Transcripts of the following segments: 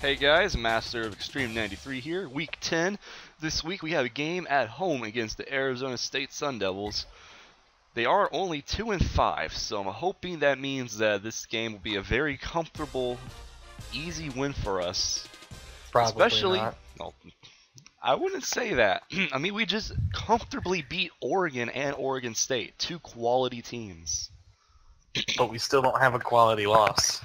Hey guys, Master of Extreme 93 here, Week 10. This week we have a game at home against the Arizona State Sun Devils. They are only 2-5, so I'm hoping that means that this game will be a very comfortable, easy win for us. Probably Especially, not. well, I wouldn't say that. I mean, we just comfortably beat Oregon and Oregon State, two quality teams. But we still don't have a quality loss.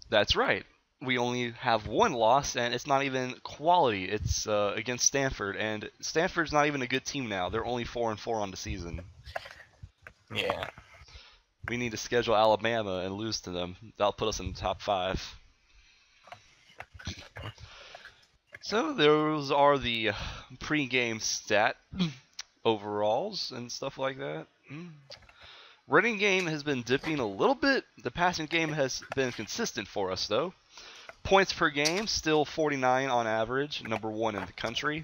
That's right. We only have one loss, and it's not even quality. It's against Stanford, and Stanford's not even a good team now. They're only 4-4 on the season. Yeah. We need to schedule Alabama and lose to them. That'll put us in the top 5. So those are the pre-game stat overalls and stuff like that. Running game has been dipping a little bit. The passing game has been consistent for us, though. Points per game, still 49 on average, number 1 in the country.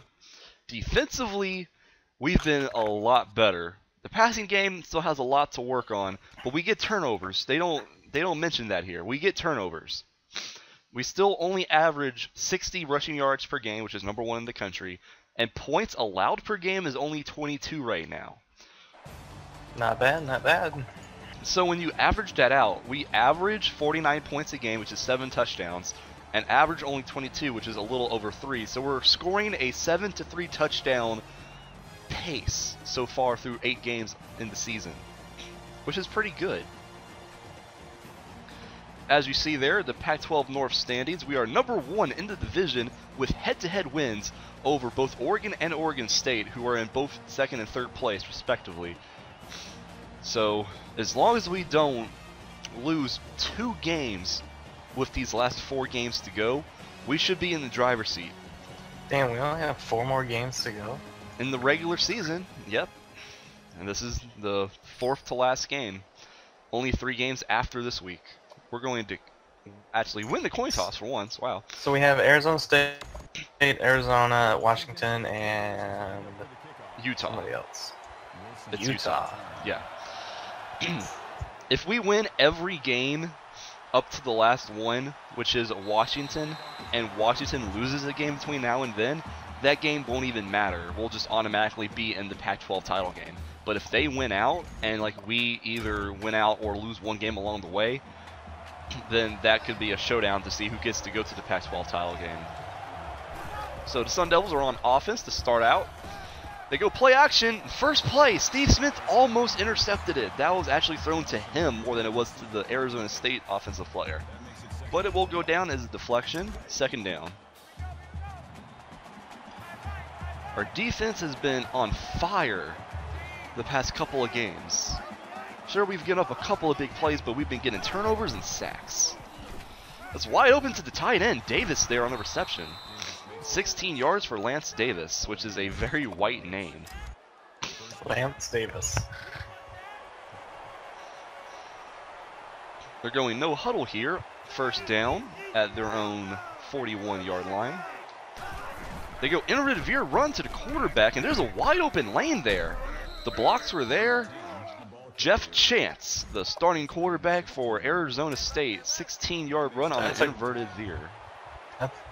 Defensively, we've been a lot better. The passing game still has a lot to work on, but we get turnovers. They don't mention that here. We get turnovers. We still only average 60 rushing yards per game, which is number 1 in the country, and points allowed per game is only 22 right now. Not bad, not bad. So when you average that out, we average 49 points a game, which is 7 touchdowns, and average only 22, which is a little over 3. So we're scoring a 7-3 touchdown pace so far through 8 games in the season, which is pretty good. As you see there, the Pac-12 North standings, we are number 1 in the division with head-to-head wins over both Oregon and Oregon State, who are in both 2nd and 3rd place, respectively. So, as long as we don't lose 2 games with these last 4 games to go, we should be in the driver's seat. Damn, we only have 4 more games to go. In the regular season, yep. And this is the 4th to last game. Only 3 games after this week. We're going to actually win the coin toss for once. Wow. So we have Arizona State, Arizona, Washington, and Utah. somebody else. It's Utah. Yeah. If we win every game up to the last one, which is Washington, and Washington loses a game between now and then, that game won't even matter. We'll just automatically be in the Pac-12 title game. But if they win out, and like we either win out or lose one game along the way, then that could be a showdown to see who gets to go to the Pac-12 title game. So the Sun Devils are on offense to start out. They go play action. First play, Steve Smith almost intercepted it. That was actually thrown to him more than it was to the Arizona State offensive player. But it will go down as a deflection. 2nd down. Our defense has been on fire the past couple of games. Sure, we've given up a couple of big plays, but we've been getting turnovers and sacks. That's wide open to the tight end, Davis there on the reception. 16 yards for Lance Davis, which is a very white name. Lance Davis. They're going no huddle here. 1st down at their own 41-yard line. They go innovative veer run to the quarterback, and there's a wide open lane there. The blocks were there. Jeff Chance, the starting quarterback for Arizona State, 16-yard run on an inverted veer.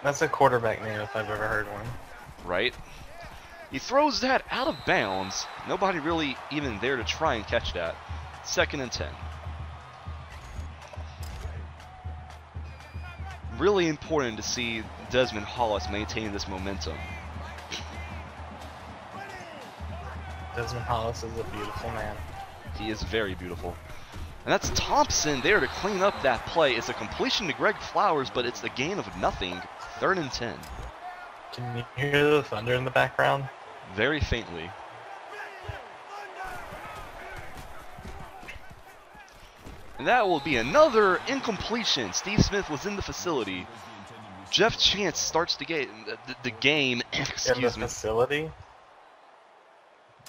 That's a quarterback name if I've ever heard one. Right? He throws that out of bounds. Nobody really even there to try and catch that. 2nd and 10. Really important to see Desmond Hollis maintain this momentum. Desmond Hollis is a beautiful man. He is very beautiful. And that's Thompson there to clean up that play. It's a completion to Greg Flowers, but it's the gain of nothing. 3rd and 10. Can you hear the thunder in the background? Very faintly. And that will be another incompletion. Steve Smith was in the facility. Jeff Chance starts the game. Excuse me. Facility?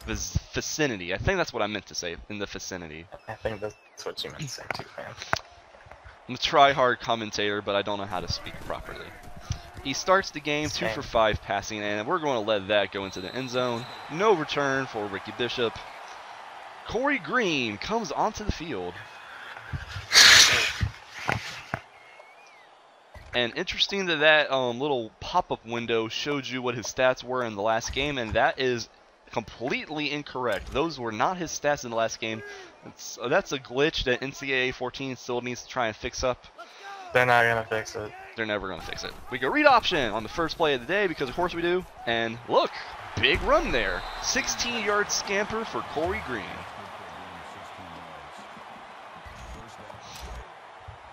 Vicinity. I think that's what I meant to say. In the vicinity. I think that's what you meant to say too, man. I'm a try-hard commentator, but I don't know how to speak properly. He starts the game 2 for 5 passing, and we're going to let that go into the end zone. No return for Ricky Bishop. Corey Green comes onto the field. And interesting that little pop-up window showed you what his stats were in the last game, and that is completely incorrect. Those were not his stats in the last game. That's a glitch that NCAA 14 still needs to try and fix up. They're not gonna fix it. They're never gonna fix it. We go read option on the first play of the day because of course we do. And look, big run there. 16-yard scamper for Corey Green.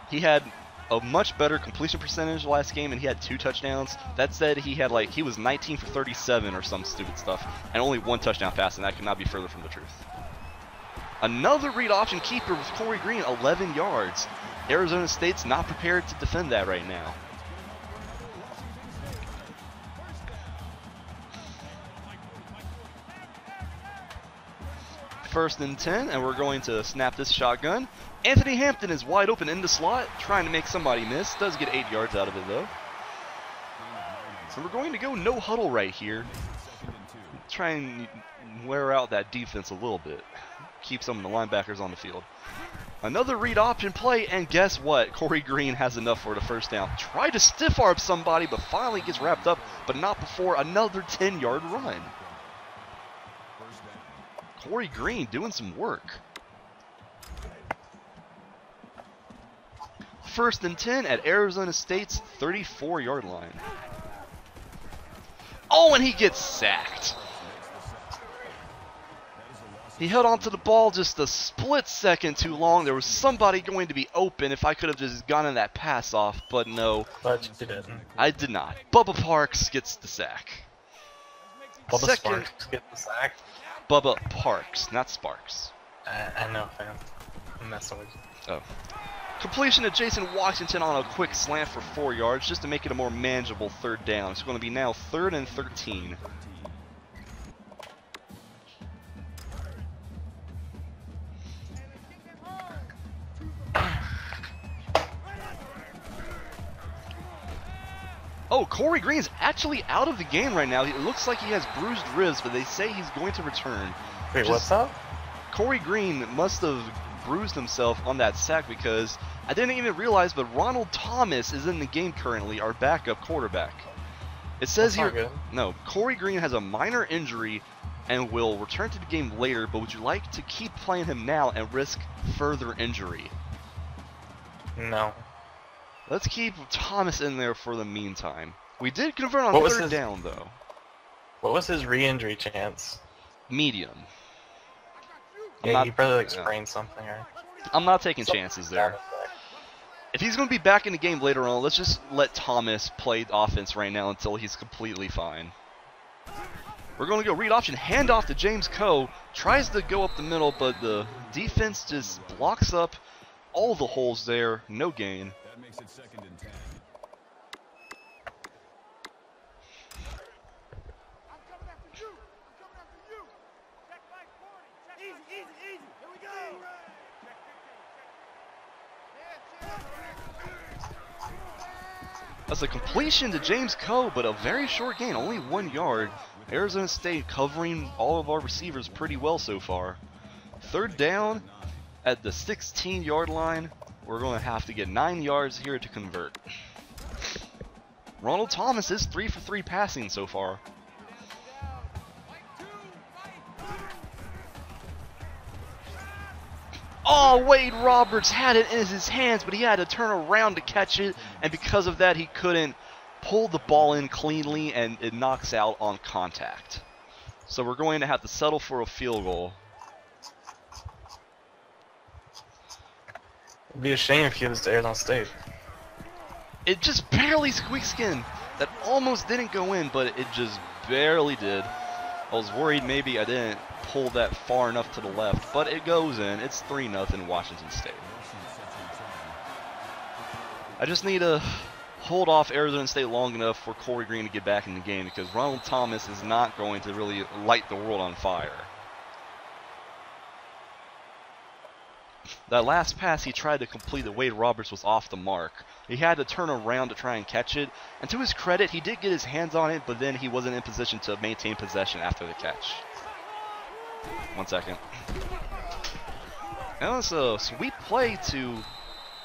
He had a much better completion percentage last game, and he had 2 touchdowns. That said, he was 19 for 37 or some stupid stuff, and only 1 touchdown pass, and that could not be further from the truth. Another read option keeper with Corey Green, 11 yards. Arizona State's not prepared to defend that right now. First and 10, and we're going to snap this shotgun. Anthony Hampton is wide open in the slot, trying to make somebody miss. Does get 8 yards out of it, though. So we're going to go no huddle right here. Try and wear out that defense a little bit. Keep some of the linebackers on the field. Another read option play, and guess what? Corey Green has enough for the first down. Tried to stiff arm somebody, but finally gets wrapped up, but not before another 10-yard run. Corey Green doing some work. First and 10 at Arizona State's 34-yard line. Oh, and he gets sacked. He held onto the ball just a split second too long. There was somebody going to be open if I could have just gotten that pass off, but no. But you didn't. I did not. Bubba Parks gets the sack. Bubba Sparks get the sack. Bubba Parks, not Sparks. I know, fam. I'm messing with you. Oh. Completion to Jason Washington on a quick slant for 4 yards just to make it a more manageable third down. It's going to be now 3rd and 13. Oh, Corey Green's actually out of the game right now. It looks like he has bruised ribs, but they say he's going to return. Wait, what's up? Corey Green must have bruised himself on that sack because I didn't even realize, but Ronald Thomas is in the game currently, our backup quarterback. It says That's here, not good. no, Corey Green has a minor injury and will return to the game later, but would you like to keep playing him now and risk further injury? No. Let's keep Thomas in there for the meantime. We did convert on third down, though. What was his re-injury chance? Medium. Yeah, he probably sprained something, right? I'm not taking chances there. If he's going to be back in the game later on, let's just let Thomas play offense right now until he's completely fine. We're going to go read option, hand off to James Coe. Tries to go up the middle, but the defense just blocks up all the holes there. No gain. That makes it 2nd and 10. That's a completion to James Coe, but a very short gain, only 1 yard. Arizona State covering all of our receivers pretty well so far. Third down at the 16-yard line. We're going to have to get 9 yards here to convert. Ronald Thomas is 3 for 3 passing so far. Oh, Wade Roberts had it in his hands, but he had to turn around to catch it, and because of that, he couldn't pull the ball in cleanly, and it knocks out on contact. So we're going to have to settle for a field goal. It'd be a shame if he was to Arizona State. It just barely squeaked in. That almost didn't go in, but it just barely did. I was worried maybe I didn't pull that far enough to the left, but it goes in. It's 3-0 Washington State. I just need to hold off Arizona State long enough for Corey Green to get back in the game because Ronald Thomas is not going to really light the world on fire. That last pass he tried to complete that Wade Roberts was off the mark. He had to turn around to try and catch it, and to his credit, he did get his hands on it, but then he wasn't in position to maintain possession after the catch. 1 second. And it's a sweep play to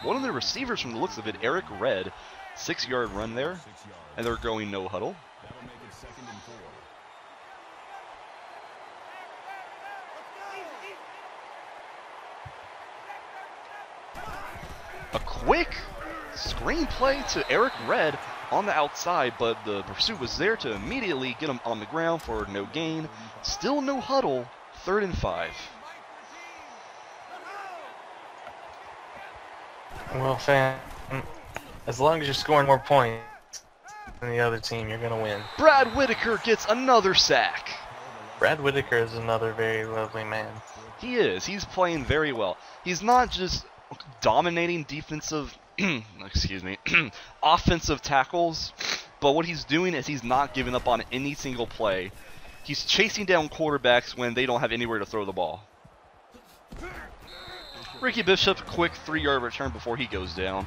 one of the receivers from the looks of it, Eric Red. 6-yard run there, and they're going no huddle. A quick screenplay to Eric Red on the outside, but the pursuit was there to immediately get him on the ground for no gain. Still no huddle, 3rd and 5. Well, fam, as long as you're scoring more points than the other team, you're going to win. Brad Whitaker gets another sack. Brad Whitaker is another very lovely man. He is. He's playing very well. He's not just dominating defensive, excuse me, offensive tackles, but what he's doing is he's not giving up on any single play. He's chasing down quarterbacks when they don't have anywhere to throw the ball. Ricky Bishop, quick 3-yard return before he goes down.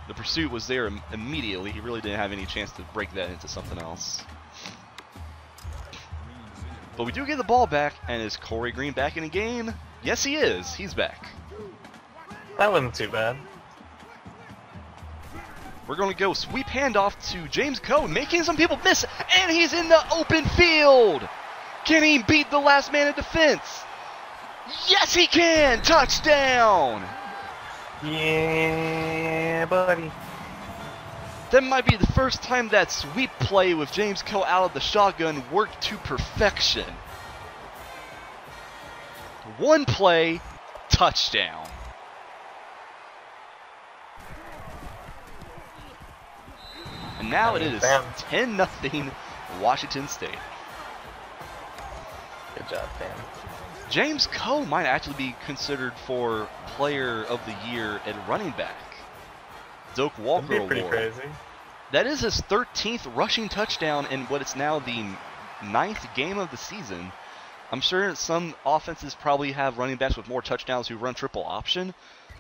The pursuit was there immediately. He really didn't have any chance to break that into something else. But we do get the ball back, and is Corey Green back in the game? Yes, he is. He's back. That wasn't too bad. We're going to go sweep handoff to James Coe, making some people miss, and he's in the open field. Can he beat the last man in defense? Yes, he can! Touchdown! Yeah, buddy. That might be the first time that sweep play with James Coe out of the shotgun worked to perfection. One play, touchdown. And now it is 10-0 Washington State. Good job, fam. James Coe might actually be considered for Player of the Year at running back. Doak Walker That'd be pretty Award. crazy. That is his 13th rushing touchdown in what is now the 9th game of the season. I'm sure some offenses probably have running backs with more touchdowns who run triple option,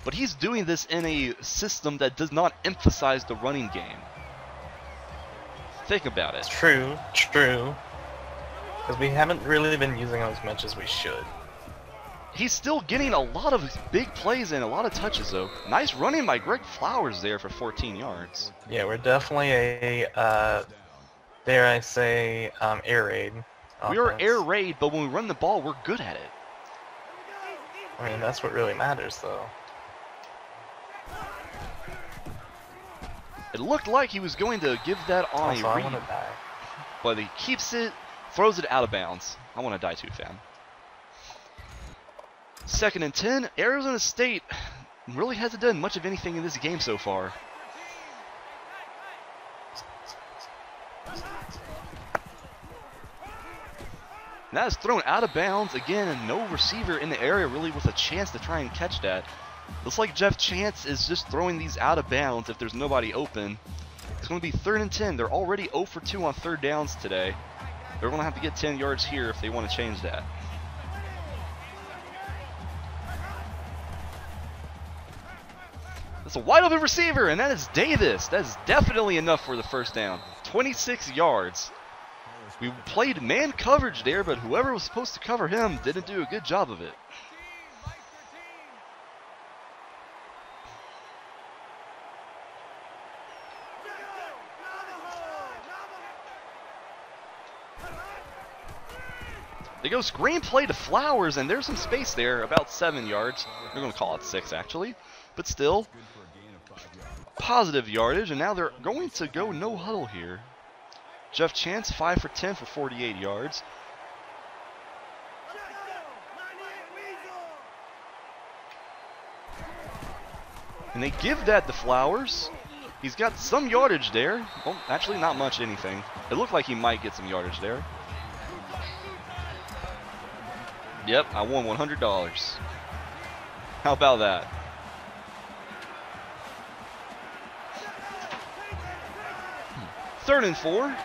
but he's doing this in a system that does not emphasize the running game. Think about it. True, true. Because we haven't really been using him as much as we should. He's still getting a lot of big plays and a lot of touches, though. Nice running by Greg Flowers there for 14 yards. Yeah, we're definitely a, dare I say, air raid offense. We are air raid, but when we run the ball, we're good at it. I mean, that's what really matters, though. It looked like he was going to give that on Also, a I read, want to die. but he keeps it, throws it out of bounds. I want to die too, fam. 2nd and 10. Arizona State really hasn't done much of anything in this game so far. And that is thrown out of bounds again, and no receiver in the area really with a chance to try and catch that. Looks like Jeff Chance is just throwing these out of bounds if there's nobody open. It's going to be 3rd and 10. They're already 0 for 2 on 3rd downs today. They're going to have to get 10 yards here if they want to change that. That's a wide open receiver, and that is Davis. That is definitely enough for the 1st down. 26 yards. We played man coverage there, but whoever was supposed to cover him didn't do a good job of it. They go screenplay to Flowers, and there's some space there, about 7 yards. They're going to call it 6, actually. But still, positive yardage, and now they're going to go no huddle here. Jeff Chance, 5 for 10 for 48 yards. And they give that to Flowers. He's got some yardage there. Well, actually, not much anything. It looked like he might get some yardage there. Yep, I won $100. How about that? Third and 4.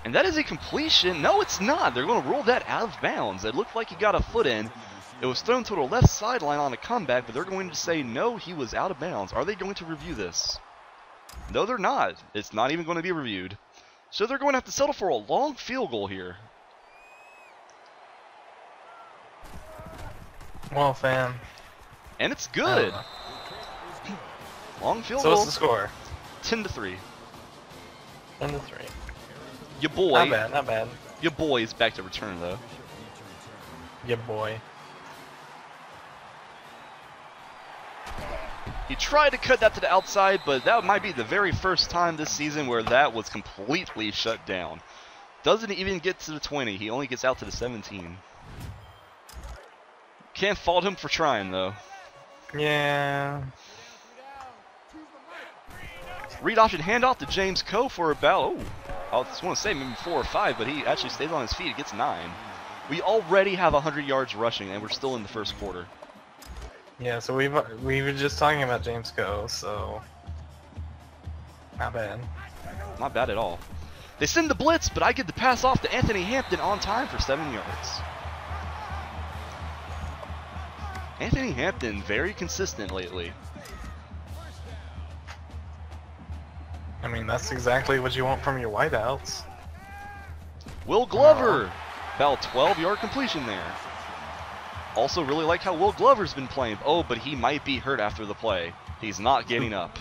And that is a completion. No, it's not. They're going to rule that out of bounds. It looked like he got a foot in. It was thrown to the left sideline on a comeback, but they're going to say, no, he was out of bounds. Are they going to review this? No, they're not. It's not even going to be reviewed. So they're going to have to settle for a long field goal here. Well, fam. And it's good. Long field So goal. what's the score? 10-3. 10-3. Your boy. Not bad, not bad. Your boy is back to return though. Yeah, boy. He tried to cut that to the outside, but that might be the very first time this season where that was completely shut down. Doesn't even get to the 20. He only gets out to the 17. Can't fault him for trying though. Yeah. Read option handoff to James Coe for about, I just want to say maybe 4 or 5, but he actually stays on his feet. He gets 9. We already have 100 yards rushing, and we're still in the first quarter. Yeah, so we were just talking about James Coe, so not bad. Not bad at all. They send the blitz, but I get the pass off to Anthony Hampton on time for 7 yards. Anthony Hampton, very consistent lately. I mean, that's exactly what you want from your wideouts. Will Glover, about 12-yard completion there. Also really like how Will Glover's been playing. Oh, but he might be hurt after the play. He's not getting up.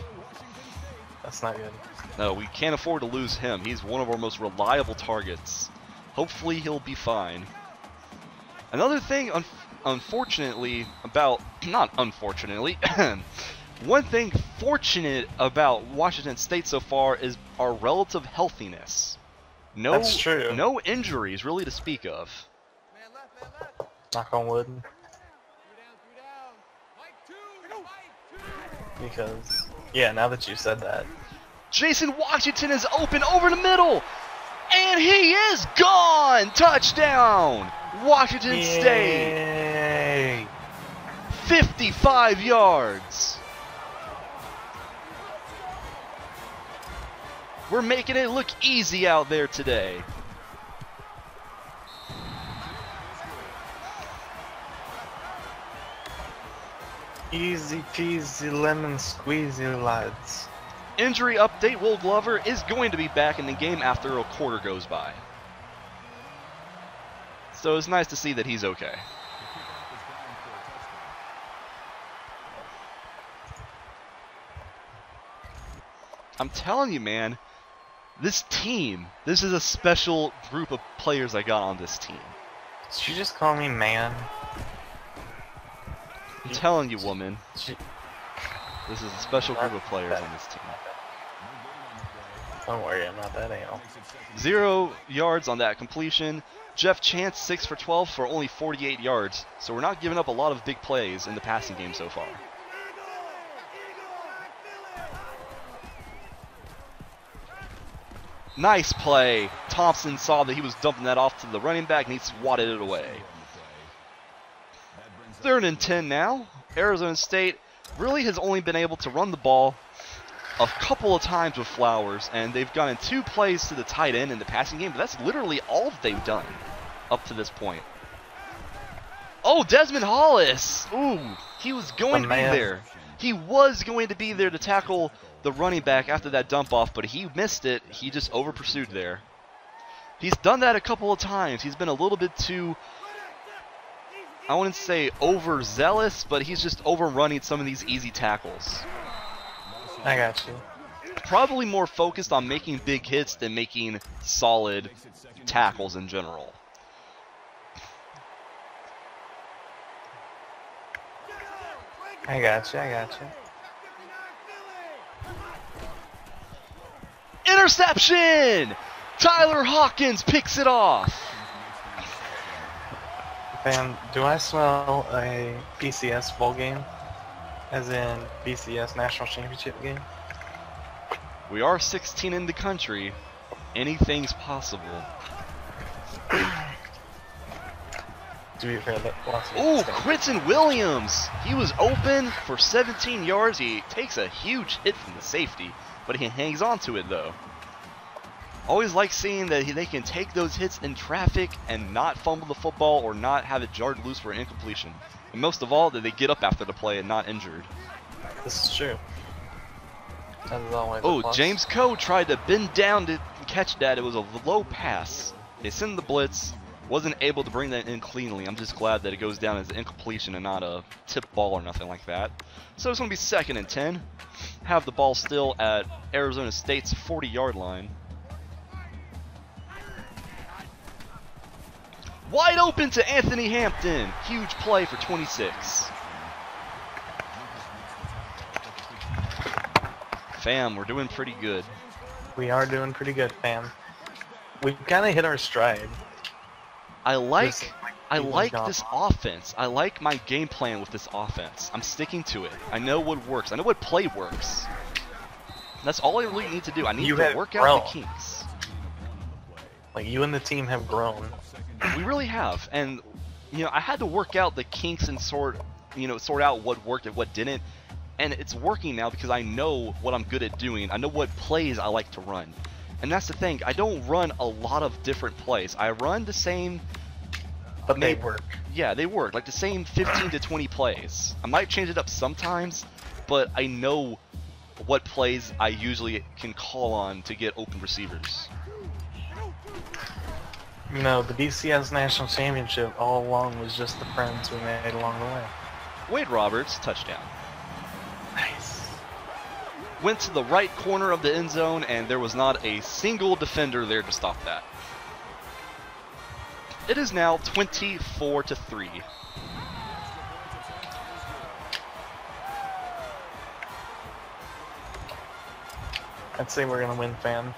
That's not good. No, we can't afford to lose him. He's one of our most reliable targets. Hopefully he'll be fine. Another thing, unfortunately, about, not unfortunately, one thing fortunate about Washington State so far is our relative healthiness. No, That's true. No injuries really to speak of. Knock on wood. Because, yeah, now that you said that. Jason Washington is open over the middle, and he is gone! Touchdown! Washington State! Yay! 55 yards! We're making it look easy out there today. Easy peasy lemon squeezy, lads. Injury update, Will Glover is going to be back in the game after a quarter goes by. So it's nice to see that he's okay. I'm telling you, man, this team, this is a special group of players I got on this team. Did you just call me man? I'm telling you, woman, She- this is a special group of players on this team. Don't worry, I'm not that anal. 0 yards on that completion. Jeff Chance 6 for 12 for only 48 yards. So we're not giving up a lot of big plays in the passing game so far. Nice play. Thompson saw that he was dumping that off to the running back and he swatted it away. 3rd and 10 now. Arizona State really has only been able to run the ball a couple of times with Flowers, and they've gotten 2 plays to the tight end in the passing game, but that's literally all they've done up to this point. Oh, Desmond Hollis! Ooh, he was going to be there. He was going to be there to tackle the running back after that dump off, but he missed it. He just over pursued there. He's done that a couple of times. He's been a little bit too, I wouldn't say overzealous, but he's just overrunning some of these easy tackles. I got you. Probably more focused on making big hits than making solid tackles in general. I got you, I got you. Interception! Tyler Hawkins picks it off. Fam, do I smell a BCS bowl game? As in BCS National Championship game? We are 16 in the country. Anything's possible. Do you hear that? Ooh, Quinton Williams! He was open for 17 yards. He takes a huge hit from the safety, but he hangs on to it though. Always like seeing that they can take those hits in traffic and not fumble the football or not have it jarred loose for an incompletion. And most of all, that they get up after the play and not injured. This is true. That is always a Oh, plus. James Coe tried to bend down to catch that. It was a low pass. They send the blitz. Wasn't able to bring that in cleanly. I'm just glad that it goes down as an incompletion and not a tip ball or nothing like that. So it's going to be 2nd and 10. have the ball still at Arizona State's 40-yard line. Wide open to Anthony Hampton. Huge play for 26. Fam, we're doing pretty good. We are doing pretty good, fam. We've kind of hit our stride. I like this offense. I like my game plan with this offense. I'm sticking to it. I know what works. I know what play works. That's all I really need to do. I need to work out the kinks. Like, you and the team have grown. We really have. And, you know, I had to work out the kinks and sort out what worked and what didn't. And it's working now because I know what I'm good at doing. I know what plays I like to run. And that's the thing. I don't run a lot of different plays. I run the same... But they work. Yeah, they work. Like the same 15 to 20 plays. I might change it up sometimes, but I know what plays I usually can call on to get open receivers. You know, the BCS National Championship all along was just the friends we made along the way. Wade Roberts, touchdown. Nice. Went to the right corner of the end zone, and there was not a single defender there to stop that. It is now 24-3. I'd say we're gonna win, fam.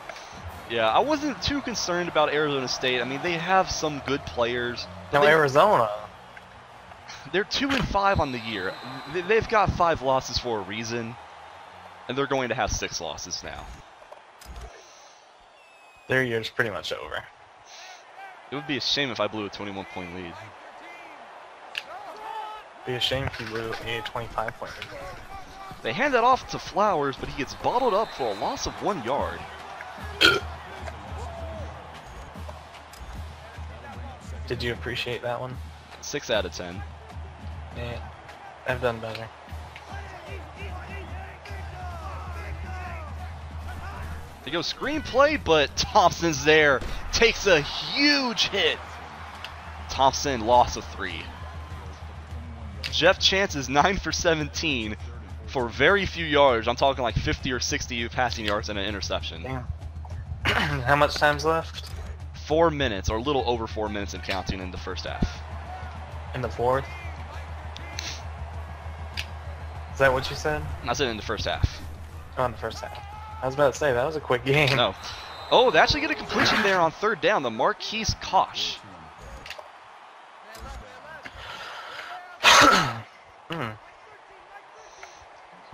Yeah, I wasn't too concerned about Arizona State. I mean, they have some good players. No, Arizona. They're 2-5 on the year. They've got 5 losses for a reason, and they're going to have 6 losses now. Their year's pretty much over. It would be a shame if I blew a 21-point lead. Be a shame if you blew a 25-point lead. They hand that off to Flowers, but he gets bottled up for a loss of 1 yard. Did you appreciate that one? 6 out of 10. Yeah, I've done better. They go screenplay, but Thompson's there. Takes a huge hit. Thompson, loss of 3. Jeff Chance is 9 for 17 for very few yards. I'm talking like 50 or 60 passing yards and an interception. Damn. How much time's left? 4 minutes, or a little over 4 minutes and counting in the first half. In the fourth? Is that what you said? I said in the first half. Oh, in the first half. I was about to say, that was a quick game. No. Oh, they actually get a completion there on 3rd down. The Marquise Kosh.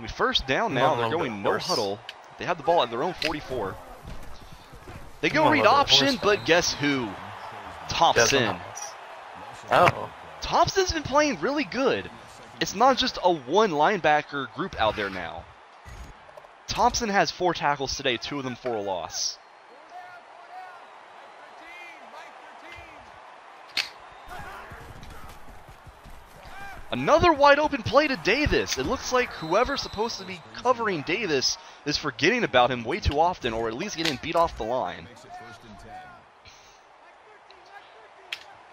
We first down now. They're going no huddle. They have the ball at their own 44. They go read option, but guess who? Thompson. Oh. Thompson's been playing really good. It's not just a 1 linebacker group out there now. Thompson has 4 tackles today, 2 of them for a loss. Another wide open play to Davis. It looks like whoever's supposed to be covering Davis is forgetting about him way too often, or at least getting beat off the line.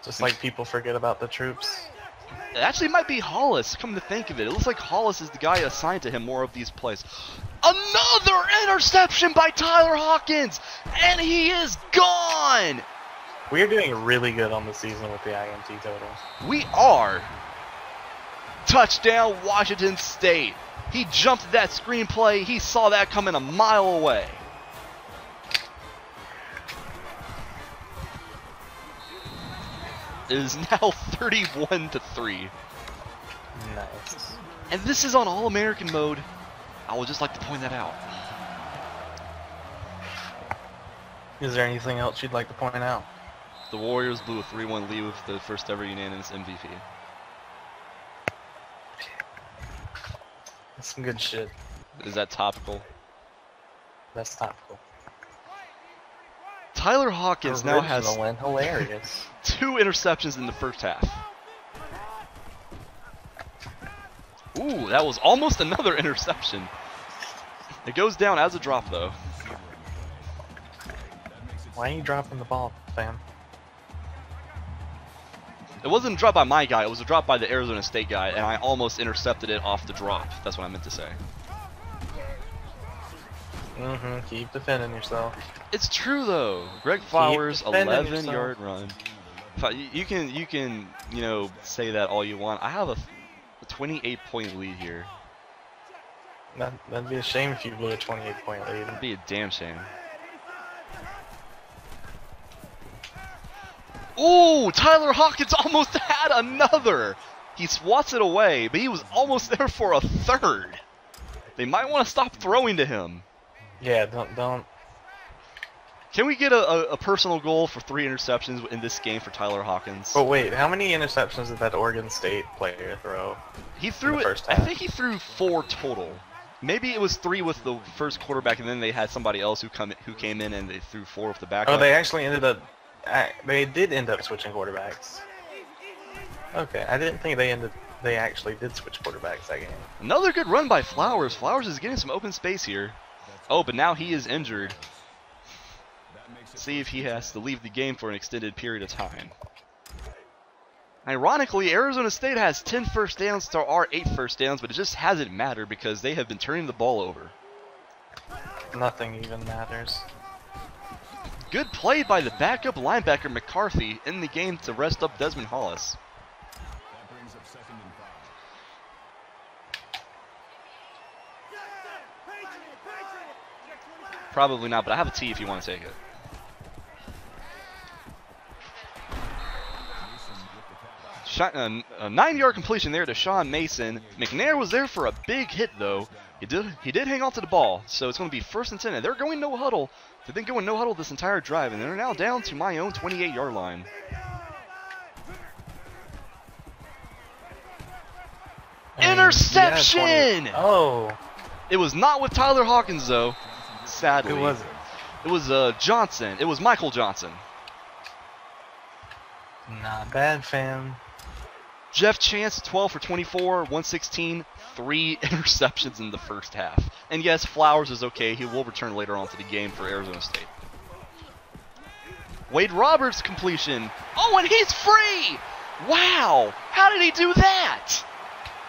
Just like people forget about the troops. It actually might be Hollis, come to think of it. It looks like Hollis is the guy assigned to him more of these plays. Another interception by Tyler Hawkins, and he is gone! We're doing really good on the season with the INT totals. We are. Touchdown, Washington State. He jumped that screenplay. He saw that coming a mile away. It is now 31-3. Nice. And this is on All-American mode. I would just like to point that out. Is there anything else you'd like to point out? The Warriors blew a 3-1 lead with the first ever unanimous MVP. That's some good shit. Is that topical? That's topical. Tyler Hawkins now has and hilarious. 2 interceptions in the first half. Ooh, that was almost another interception. It goes down as a drop, though. Why are you dropping the ball, fam? It wasn't a drop by my guy, it was a drop by the Arizona State guy, and I almost intercepted it off the drop. That's what I meant to say. Keep defending yourself. It's true though. Greg Flowers, defending 11-yard run. You can say that all you want. I have a 28-point lead here. That'd be a shame if you blew a 28-point lead. It'd be a damn shame. Ooh, Tyler Hawkins almost had another. He swats it away, but he was almost there for a third. They might want to stop throwing to him. Yeah, don't. Can we get a personal goal for 3 interceptions in this game for Tyler Hawkins? Oh wait, how many interceptions did that Oregon State player throw? He threw it. I think he threw 4 total. Maybe it was 3 with the first quarterback, and then they had somebody else who came in and they threw 4 with the backup. Oh, they actually ended up. They did end up switching quarterbacks. Okay, I didn't think they actually did switch quarterbacks that game. Another good run by Flowers. Flowers is getting some open space here. Oh, but now he is injured. See if he has to leave the game for an extended period of time. Ironically, Arizona State has 10 first downs to our 8 first downs, but it just hasn't mattered because they have been turning the ball over. Nothing even matters. Good play by the backup linebacker McCarthy in the game to rest up Desmond Hollis. Probably not, but I have a T if you want to take it. A 9-yard completion there to Sean Mason. McNair was there for a big hit, though. He did hang on to the ball, so it's going to be 1st and 10. And they're going no huddle. They've been going no huddle this entire drive, and they're now down to my own 28-yard line. Interception! Oh. It was not with Tyler Hawkins, though. Sadly. Who was it? It was Johnson. It was Michael Johnson. Not bad, fam. Jeff Chance, 12 for 24, 116, 3 interceptions in the first half. And yes, Flowers is okay. He will return later on to the game for Arizona State. Wade Roberts completion. Oh, and he's free! Wow! How did he do that?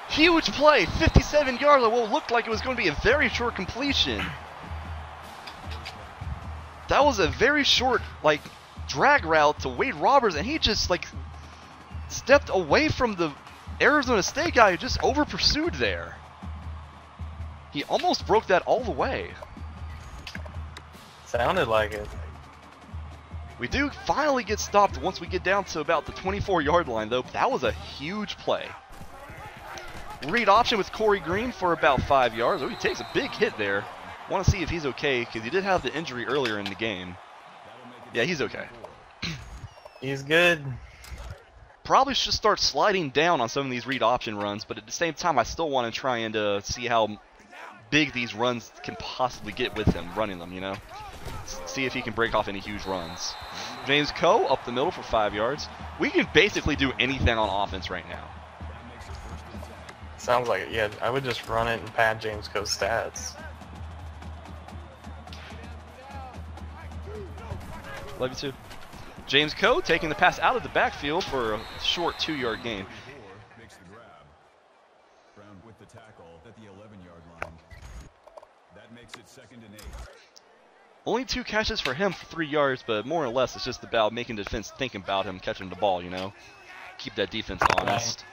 Huge play, 57 yards on what looked like it was going to be a very short completion. That was a very short, drag route to Wade Roberts, and he just, stepped away from the Arizona State guy who just over-pursued there. He almost broke that all the way. Sounded like it. We do finally get stopped once we get down to about the 24-yard line, though. But that was a huge play. Read option with Corey Green for about 5 yards. Oh, he takes a big hit there. Want to see if he's okay, because he did have the injury earlier in the game. Yeah, he's okay. He's good. Probably should start sliding down on some of these read option runs, but at the same time, I still want to try and see how big these runs can possibly get with him running them, See if he can break off any huge runs. James Coe up the middle for 5 yards. We can basically do anything on offense right now. Sounds like it, yeah. I would just run it and pad James Coe's stats. Love you too. James Coe taking the pass out of the backfield for a short 2-yard gain. Makes the grab. Brown with the tackle at the 11-yard line. That makes it 2nd and 8. Only 2 catches for him for 3 yards, but more or less it's just about making the defense think about him catching the ball, Keep that defense honest.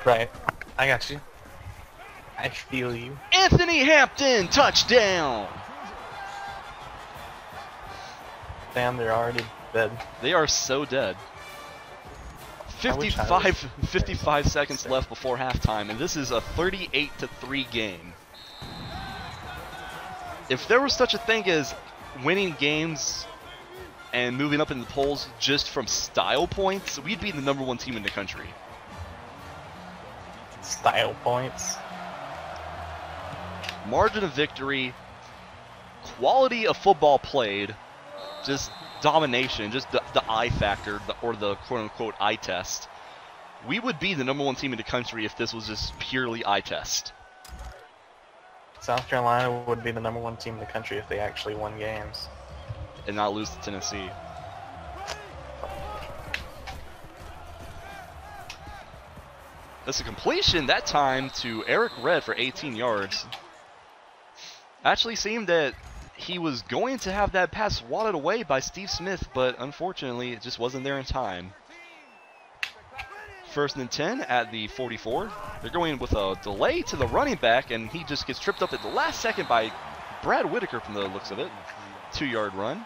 Right. I got you. I feel you. Anthony Hampton, touchdown! Damn, they're already dead. They are so dead. 55 seconds left before halftime, and this is a 38-3 game. If there was such a thing as winning games and moving up in the polls just from style points, we'd be the #1 team in the country. Style points. Margin of victory, quality of football played, just domination, just the I factor, or the quote-unquote eye test. We would be the #1 team in the country if this was just purely eye test. South Carolina would be the #1 team in the country if they actually won games. And not lose to Tennessee. That's a completion that time to Eric Red for 18 yards. Actually seemed that he was going to have that pass swatted away by Steve Smith, but unfortunately it just wasn't there in time. 1st and 10 at the 44. They're going with a delay to the running back, and he just gets tripped up at the last second by Brad Whitaker from the looks of it. 2-yard run.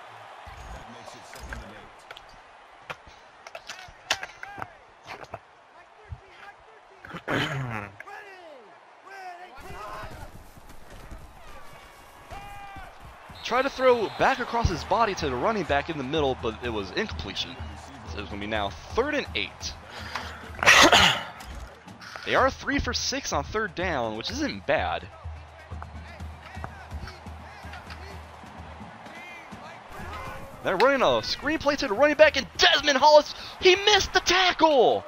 Try to throw back across his body to the running back in the middle, but it was incompletion. So it's going to be now 3rd and 8. They are 3 for 6 on 3rd down, which isn't bad. They're running a screen play to the running back, and Desmond Hollis, he missed the tackle!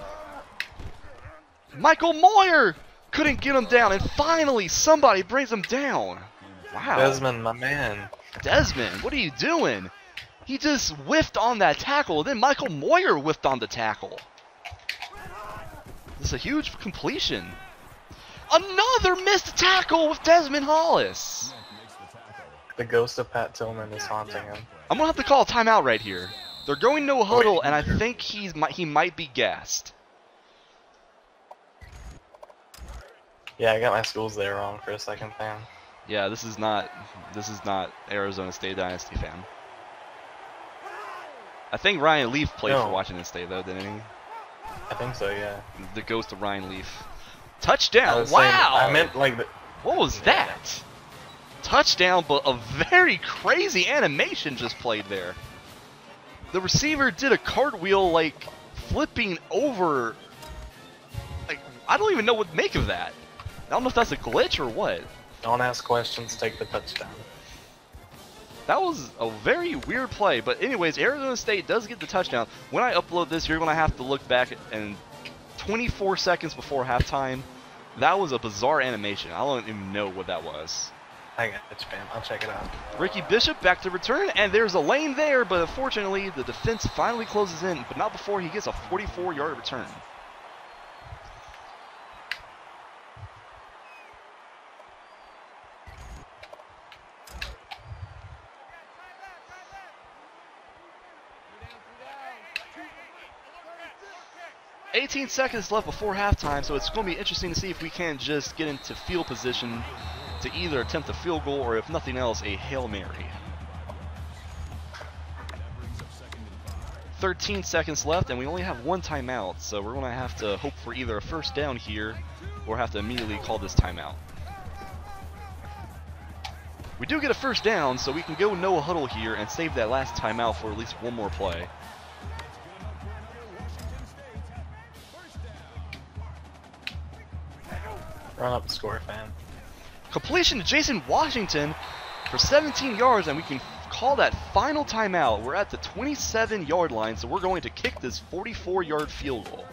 Michael Moyer couldn't get him down, and finally somebody brings him down. Wow. Desmond, my man. Desmond, what are you doing? He just whiffed on that tackle, then Michael Moyer whiffed on the tackle. This is a huge completion. Another missed tackle with Desmond Hollis. The ghost of Pat Tillman is haunting him. I'm gonna have to call a timeout right here. They're going no huddle, and I think he might be gassed. Yeah, I got my schools there wrong for a second, fam. Yeah, this is not Arizona State Dynasty, fam. I think Ryan Leaf played for Washington State though, didn't he? I think so, yeah. The ghost of Ryan Leaf. Touchdown! Wow! I meant like the. What was that? Touchdown, but a very crazy animation just played there. The receiver did a cartwheel, like flipping over. Like, I don't even know what to make of that. I don't know if that's a glitch or what. Don't ask questions, take the touchdown. That was a very weird play, but anyways, Arizona State does get the touchdown. When I upload this, you're going to have to look back and 24 seconds before halftime. That was a bizarre animation. I don't even know what that was. I got it, fam. I'll check it out. Ricky Bishop back to return, and there's a lane there, but unfortunately the defense finally closes in, but not before he gets a 44-yard return. $18 seconds left before halftime, so it's going to be interesting to see if we can just get into field position to either attempt a field goal or, if nothing else, a Hail Mary. 13 seconds left, and we only have 1 timeout, so we're going to have to hope for either a first down here or have to immediately call this timeout. We do get a first down, so we can go no huddle here and save that last timeout for at least one more play. Run up the score, fam. Completion to Jason Washington for 17 yards, and we can call that final timeout. We're at the 27-yard line, so we're going to kick this 44-yard field goal.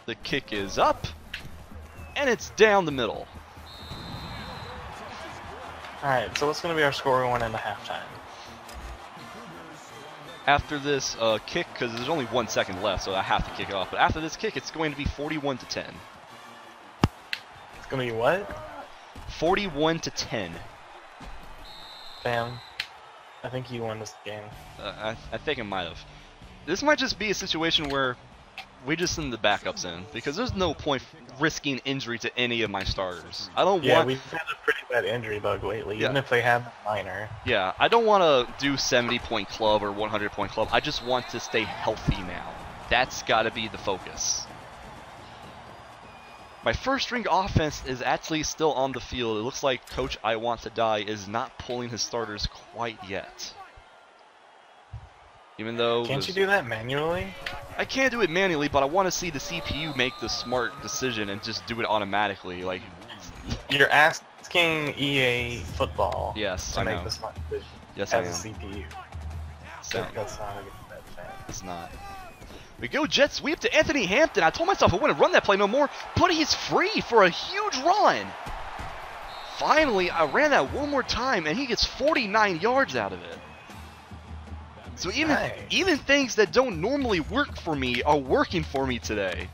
The kick is up, and it's down the middle. Alright, so what's going to be our score going into halftime? After this kick, because there's only 1 second left, so I have to kick it off. But after this kick, it's going to be 41-10. It's going to be what? 41-10. Fam, I think you won this game. I think I might have. This might just be a situation where we just send the backups in, because there's no point risking injury to any of my starters. I don't want. We've had a pretty bad injury bug lately, even if they have minor. Yeah, I don't want to do 70-point club or 100-point club. I just want to stay healthy now. That's got to be the focus. My first string offense is actually still on the field. It looks like Coach I Want to Die is not pulling his starters quite yet. Even though... Can't you do that manually? I can't do it manually, but I want to see the CPU make the smart decision and just do it automatically. Like, you're asking EA Football to make the smart decision as a CPU. So, that's not a good bet. It's not. We go jet sweep to Anthony Hampton. I told myself I wouldn't run that play no more, but he's free for a huge run. Finally, I ran that one more time, and he gets 49 yards out of it. So even Nice. even things that don't normally work for me are working for me today.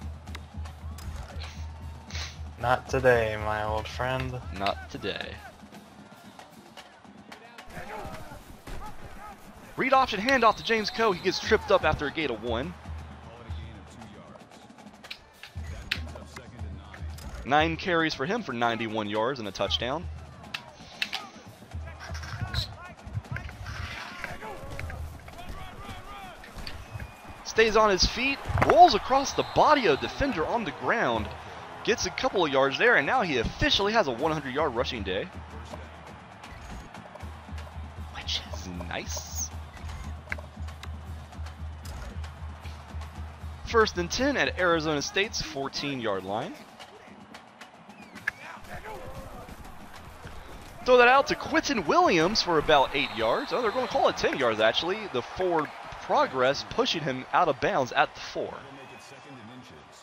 Not today, my old friend. Not today. Read option handoff to James Coe. He gets tripped up after a gain of 1. Call it a gain of 2 yards. That brings up 2nd and 9. 9 carries for him for 91 yards and a touchdown. Stays on his feet, rolls across the body of the defender on the ground, gets a couple of yards there, and now he officially has a 100-yard rushing day. Which is nice. 1st and 10 at Arizona State's 14-yard line. Throw that out to Quinton Williams for about 8 yards. Oh, they're going to call it 10 yards, actually. The forward progress pushing him out of bounds at the 4. That'll make it 2nd and inches.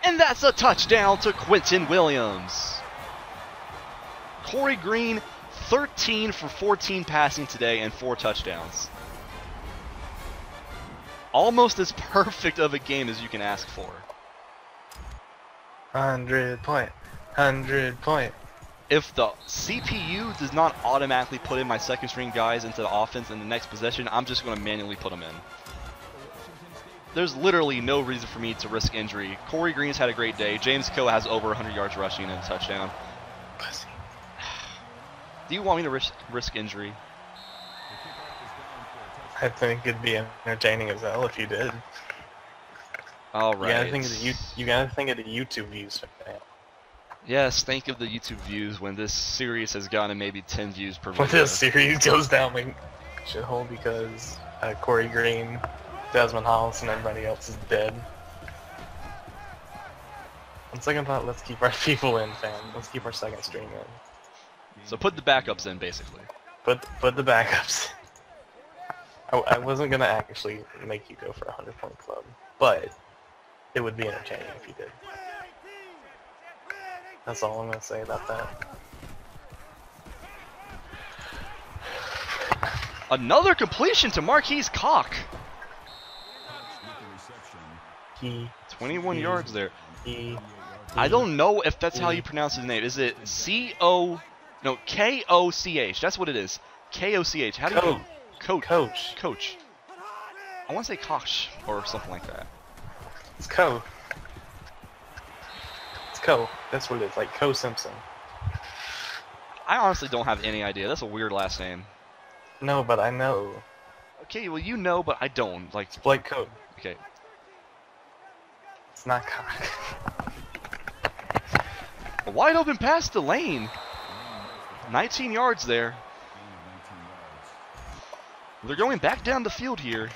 And that's a touchdown to Quinton Williams. Corey Green, 13 for 14 passing today and 4 touchdowns. Almost as perfect of a game as you can ask for. 100 point. 100 point. If the CPU does not automatically put in my second string guys into the offense in the next possession, I'm just going to manually put them in. There's literally no reason for me to risk injury. Corey Green's had a great day. James Coe has over 100 yards rushing and a touchdown. Pussy. Do you want me to risk injury? I think it'd be entertaining as hell if you did. All You right. gotta think of the YouTube views for that. Yes, think of the YouTube views when this series has gotten maybe 10 views per When video. this series goes down like shithole because Corey Green, Desmond Hollis, and everybody else is dead. On second thought, let's keep our people in, fam. Let's keep our second string in. So put the backups in, basically. Put the backups. I wasn't gonna actually make you go for a 100-point club, but it would be entertaining if you did. That's all I'm gonna say about that. Another completion to Marquise Cock. With the reception, He 21 yards there. he. I don't know if that's how you pronounce his name. Is it C-O... No, K-O-C-H. That's what it is. K-O-C-H. How do you... Coach. Coach. I want to say Koch or something like that. It's Co. It's Co. That's what it is. Like Co Simpson. I honestly don't have any idea. That's a weird last name. No, but I know. Okay, well you know, but I don't. Like, It's Blake Co. okay. It's not Cock. A wide open pass to Lane. 19 yards there. gain of 19 yards. They're going back down the field here.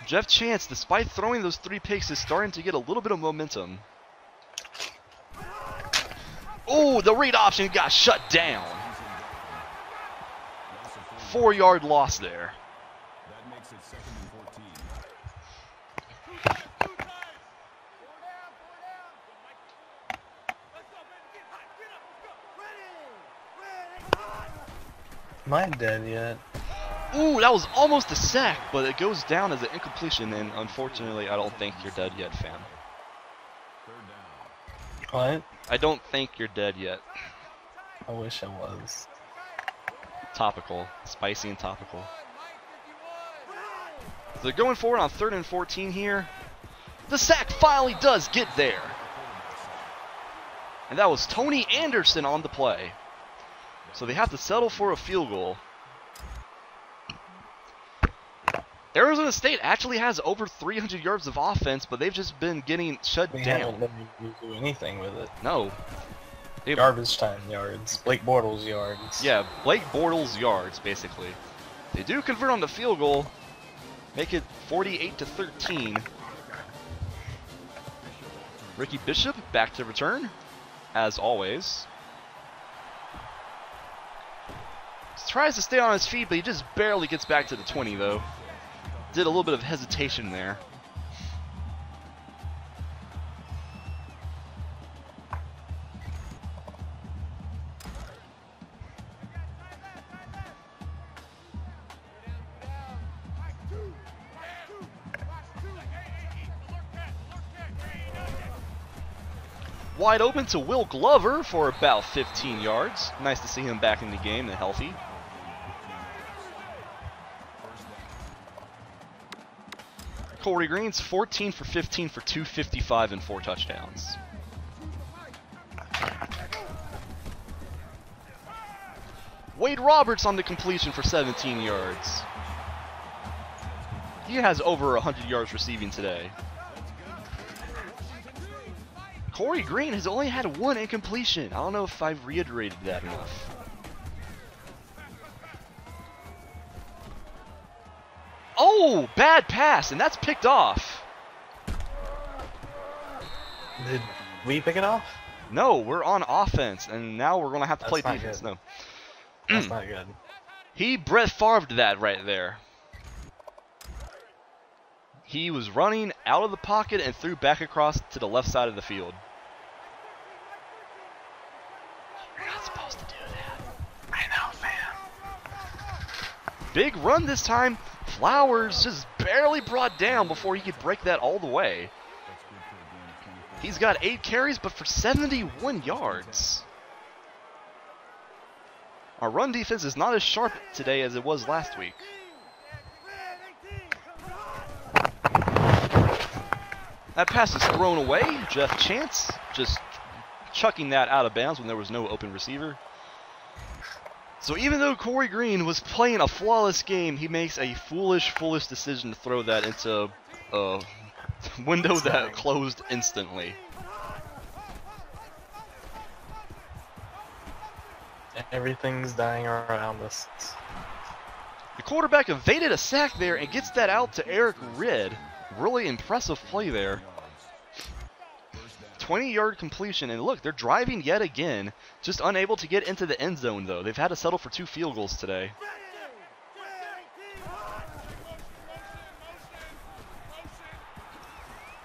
Jeff Chance, despite throwing those 3 picks, is starting to get a little bit of momentum. Oh, the read option got shut down. 4-yard loss there. That makes it 2nd and 14. Am I dead yet? Ooh, that was almost a sack, but it goes down as an incompletion, and unfortunately, I don't think you're dead yet, fam. 3rd down. What? I don't think you're dead yet. I wish I was. Topical. Spicy and topical. So they're going forward on 3rd and 14 here. The sack finally does get there. And that was Tony Anderson on the play. So they have to settle for a field goal. Arizona State actually has over 300 yards of offense, but they've just been getting shut We down. haven't let me do anything with it. No. They've- Garbage time yards. Blake Bortles yards. Yeah, Blake Bortles yards, basically. They do convert on the field goal. Make it 48-13. Ricky Bishop back to return, as always. Tries to stay on his feet, but he just barely gets back to the 20, though. did a little bit of hesitation there. Wide open to Will Glover for about 15 yards. Nice to see him back in the game and healthy. Corey Green's 14 for 15 for 255 and 4 touchdowns. Wade Roberts on the completion for 17 yards. He has over 100 yards receiving today. Corey Green has only had 1 incompletion. I don't know if I've reiterated that enough. Oh, bad pass, and that's picked off. Did we pick it off? No, we're on offense, and now we're going to have to play That's not defense. good. No. That's not good. He Brett Favre'd that right there. He was running out of the pocket and threw back across to the left side of the field. You're not supposed to do that. I know, man. Big run this time. Flowers just barely brought down before he could break that all the way. He's got 8 carries, but for 71 yards. Our run defense is not as sharp today as it was last week. That pass is thrown away. Jeff Chance just chucking that out of bounds when there was no open receiver. So even though Corey Green was playing a flawless game, he makes a foolish decision to throw that into a window that closed instantly. Everything's dying around us. The quarterback evaded a sack there and gets that out to Eric Ridd. Really impressive play there. 20-yard completion, and look, they're driving yet again. Just unable to get into the end zone, though. They've had to settle for 2 field goals today.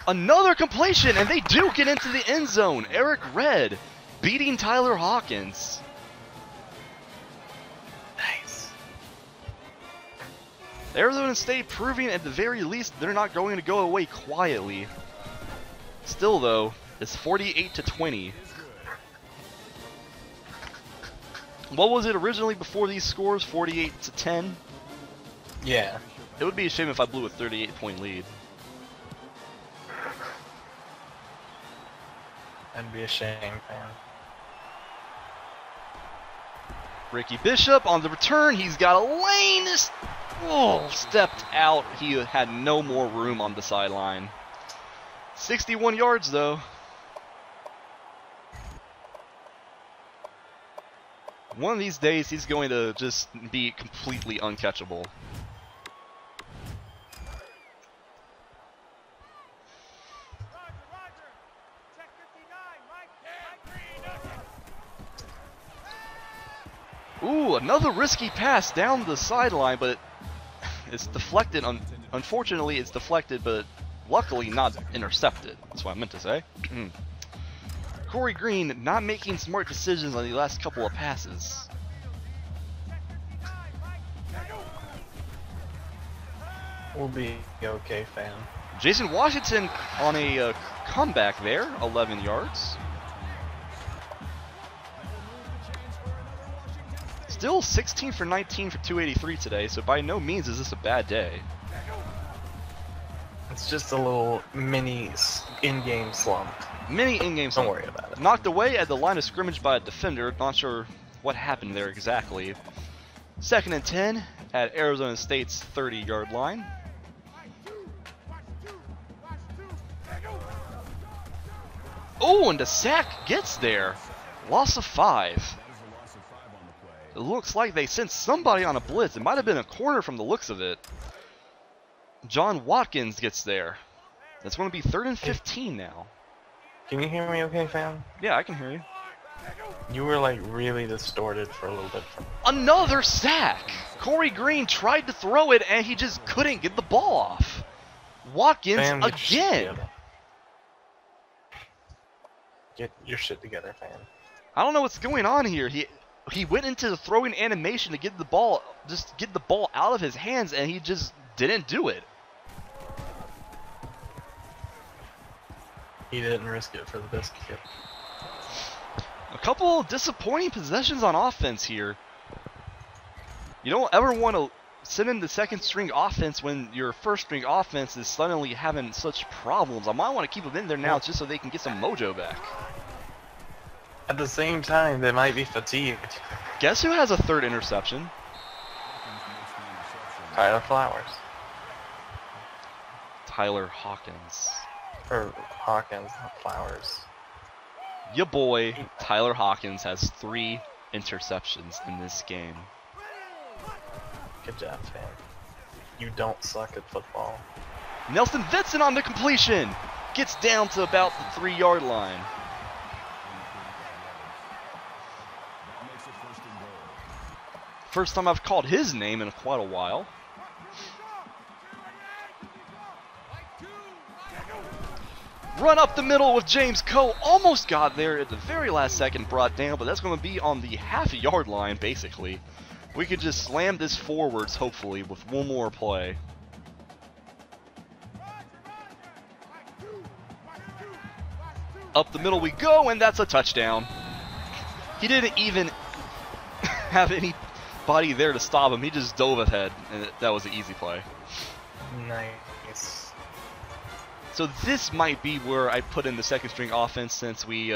Another completion, and they do get into the end zone. Eric Ridd beating Tyler Hawkins. Nice. Arizona State proving at the very least they're not going to go away quietly. Still, though, it's 48-20. What was it originally before these scores? 48-10? Yeah. It would be a shame if I blew a 38-point lead. That'd be a shame, man. Ricky Bishop on the return. He's got a lane. Just, stepped out. He had no more room on the sideline. 61 yards, though. One of these days, he's going to just be completely uncatchable. Ooh, another risky pass down the sideline, but it's deflected. Unfortunately, it's deflected, but luckily not intercepted. That's what I meant to say. Corey Green not making smart decisions on the last couple of passes. We'll be okay, fam. Jason Washington on a comeback there, 11 yards. Still 16 for 19 for 283 today, so by no means is this a bad day. It's just a little mini in-game slump. Mini in-game slump. Don't worry about it. Knocked away at the line of scrimmage by a defender. Not sure what happened there exactly. 2nd and 10 at Arizona State's 30-yard line. Oh, and the sack gets there. Loss of 5. It looks like they sent somebody on a blitz. It might have been a corner from the looks of it. John Watkins gets there. That's going to be 3rd and 15 now. Can you hear me okay, fam? Yeah, I can hear you. You were like really distorted for a little bit. Another sack! Corey Green tried to throw it and he just couldn't get the ball off. Watkins Fam, get your shit again. together. Get your shit together, fam. I don't know what's going on here. He went into the throwing animation to get the ball, just get the ball out of his hands, and he just didn't do it. He didn't risk it for the biscuit. A couple disappointing possessions on offense here. You don't ever want to send in the second string offense when your first string offense is suddenly having such problems. I might want to keep them in there now just so they can get some mojo back. At the same time, they might be fatigued. Guess who has a third interception? Tyler Flowers. Tyler Hawkins. Or Hawkins, not Flowers. Your boy, Tyler Hawkins, has 3 interceptions in this game. Good job, fam. You don't suck at football. Nelson Vincent on the completion! Gets down to about the 3-yard line. First time I've called his name in quite a while. Run up the middle with James Coe. Almost got there at the very last second, brought down, but that's going to be on the half-yard line, basically. We could just slam this forwards, hopefully, with one more play. Up the middle we go, and that's a touchdown. He didn't even have anybody there to stop him. He just dove ahead, and that was an easy play. Nice. So this might be where I put in the second string offense since we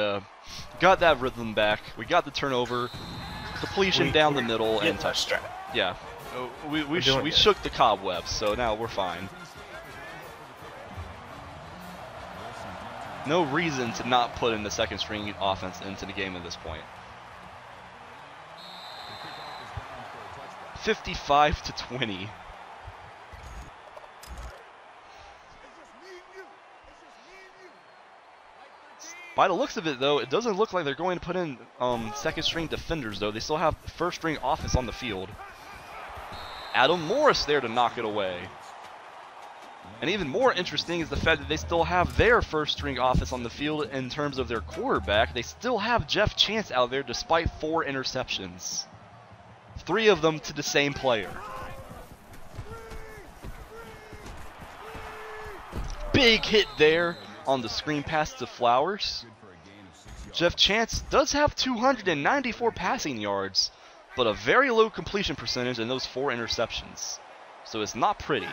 got that rhythm back. We got the turnover, completion down the middle, and touchdown. Yeah, we shook the cobwebs, so now we're fine. No reason to not put in the second string offense into the game at this point. 55-20. By the looks of it, though, it doesn't look like they're going to put in second string defenders, though. They still have first string offense on the field. Adam Morris there to knock it away. And even more interesting is the fact that they still have their first string offense on the field in terms of their quarterback. They still have Jeff Chance out there despite 4 interceptions. 3 of them to the same player. Big hit there on the screen pass to Flowers. Jeff Chance does have 294 passing yards, but a very low completion percentage in those 4 interceptions. So it's not pretty.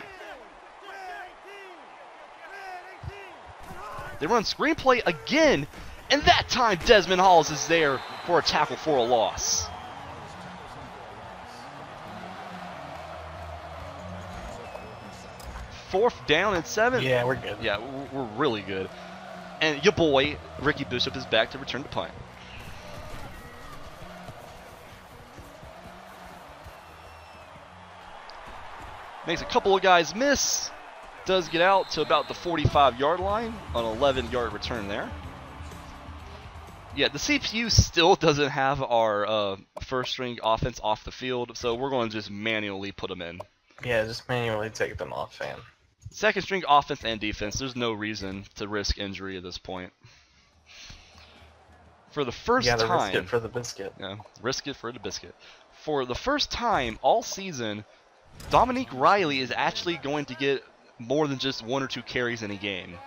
They run screenplay again, and that time Desmond Halls is there for a tackle for a loss. Fourth down and 7. Yeah, we're good. Yeah, we're really good. And your boy, Ricky Bishop, is back to return to punt. Makes a couple of guys miss. Does get out to about the 45-yard line on an 11-yard return there. Yeah, the CPU still doesn't have our first string offense off the field, so we're going to just manually put them in. Yeah, just manually take them off, fam. Second string offense and defense, there's no reason to risk injury at this point. For the first time... You gotta risk it for the biscuit. Yeah, risk it for the biscuit. For the first time all season, Dominique Riley is actually going to get more than just 1 or 2 carries in a game.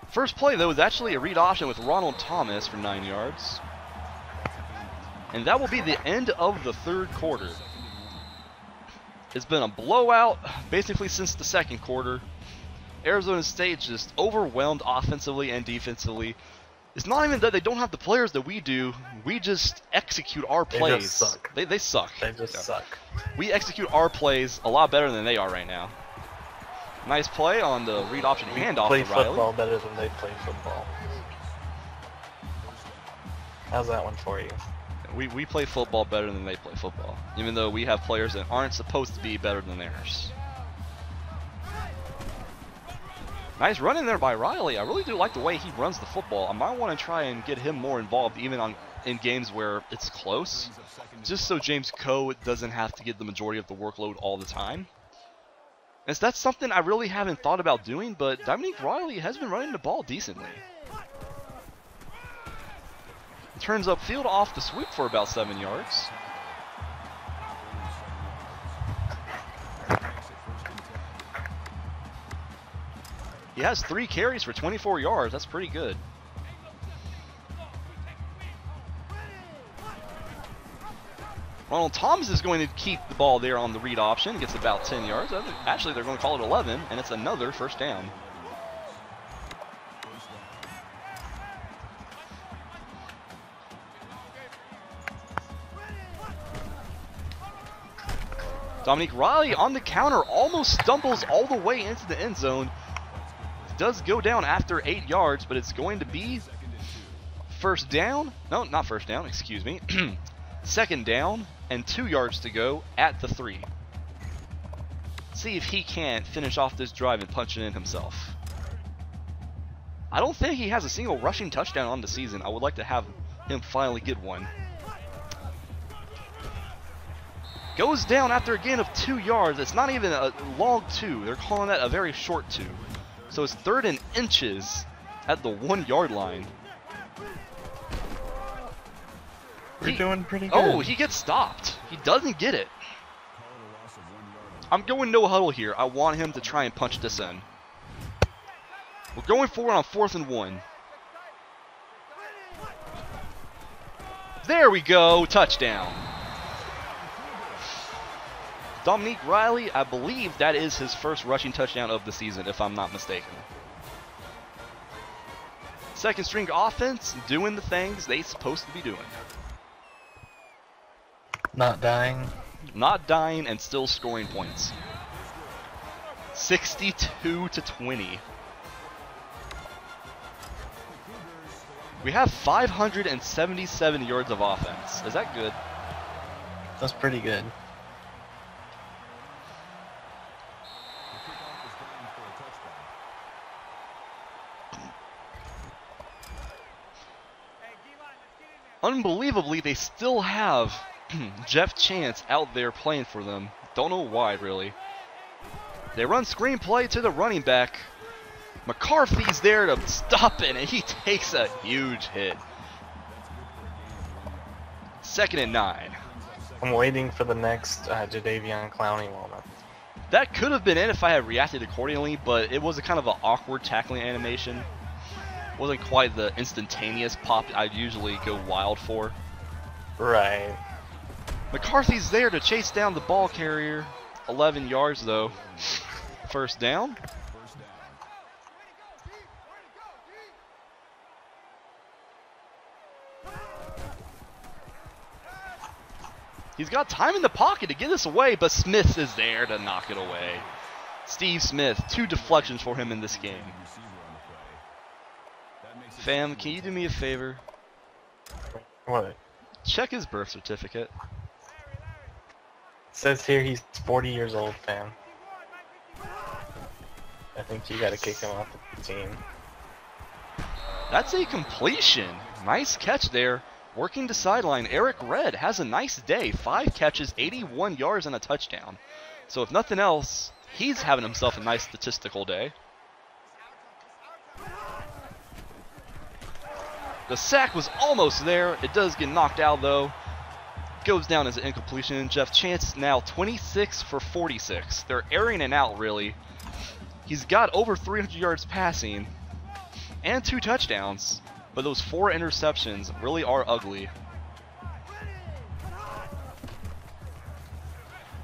First play, though, is actually a read option with Ronald Thomas for 9 yards. And that will be the end of the third quarter. It's been a blowout basically since the second quarter. Arizona State just overwhelmed offensively and defensively. It's not even that they don't have the players that we do. We just execute our plays. They just suck. They suck. They just suck. We execute our plays a lot better than they are right now. Nice play on the read option handoff Play to Riley. football better than they play football. How's that one for you? We play football better than they play football, even though we have players that aren't supposed to be better than theirs. Nice run in there by Riley. I really do like the way he runs the football. I might want to try and get him more involved even in games where it's close, just so James Coe doesn't have to get the majority of the workload all the time. And that's something I really haven't thought about doing, but Dominique Riley has been running the ball decently. He turns upfield off the sweep for about 7 yards. He has 3 carries for 24 yards. That's pretty good. Ronald Thomas is going to keep the ball there on the read option. Gets about 10 yards. Actually, they're going to call it 11, and it's another first down. Dominique Riley on the counter almost stumbles all the way into the end zone. Does go down after 8 yards, but it's going to be first down. No, not first down, excuse me. Second down and 2 yards to go at the 3. See if he can't finish off this drive and punch it in himself. I don't think he has a single rushing touchdown on the season. I would like to have him finally get one. Goes down after a gain of 2 yards. It's not even a long 2. They're calling that a very short 2. So it's 3rd and inches at the 1 yard line. We're doing pretty good. Oh, he gets stopped. He doesn't get it. I'm going no huddle here. I want him to try and punch this in. We're going forward on 4th and 1. There we go. Touchdown. Dominique Riley, I believe that is his first rushing touchdown of the season, if I'm not mistaken. Second string offense doing the things they supposed to be doing. Not dying. Not dying and still scoring points. 62-20. We have 577 yards of offense. Is that good? That's pretty good. Unbelievably, they still have Jeff Chance out there playing for them. Don't know why, really. They run screenplay to the running back. McCarthy's there to stop it, and he takes a huge hit. 2nd and 9. I'm waiting for the next Jadeveon Clowney moment. That could have been it if I had reacted accordingly, but it was a kind of an awkward tackling animation. Wasn't quite the instantaneous pop I'd usually go wild for. Right. McCarthy's there to chase down the ball carrier. 11 yards though. First down. He's got time in the pocket to get this away, but Smith is there to knock it away. Steve Smith, 2 deflections for him in this game. Fam, can you do me a favor? What? Check his birth certificate. Says here he's 40 years old, fam. I think you gotta kick him off the team. That's a completion. Nice catch there. Working the sideline, Eric Red has a nice day. 5 catches, 81 yards, and a touchdown. So if nothing else, he's having himself a nice statistical day. The sack was almost there. It does get knocked out though. Goes down as an incompletion. Jeff Chance now 26 for 46. They're airing it out really. He's got over 300 yards passing and 2 touchdowns, but those 4 interceptions really are ugly.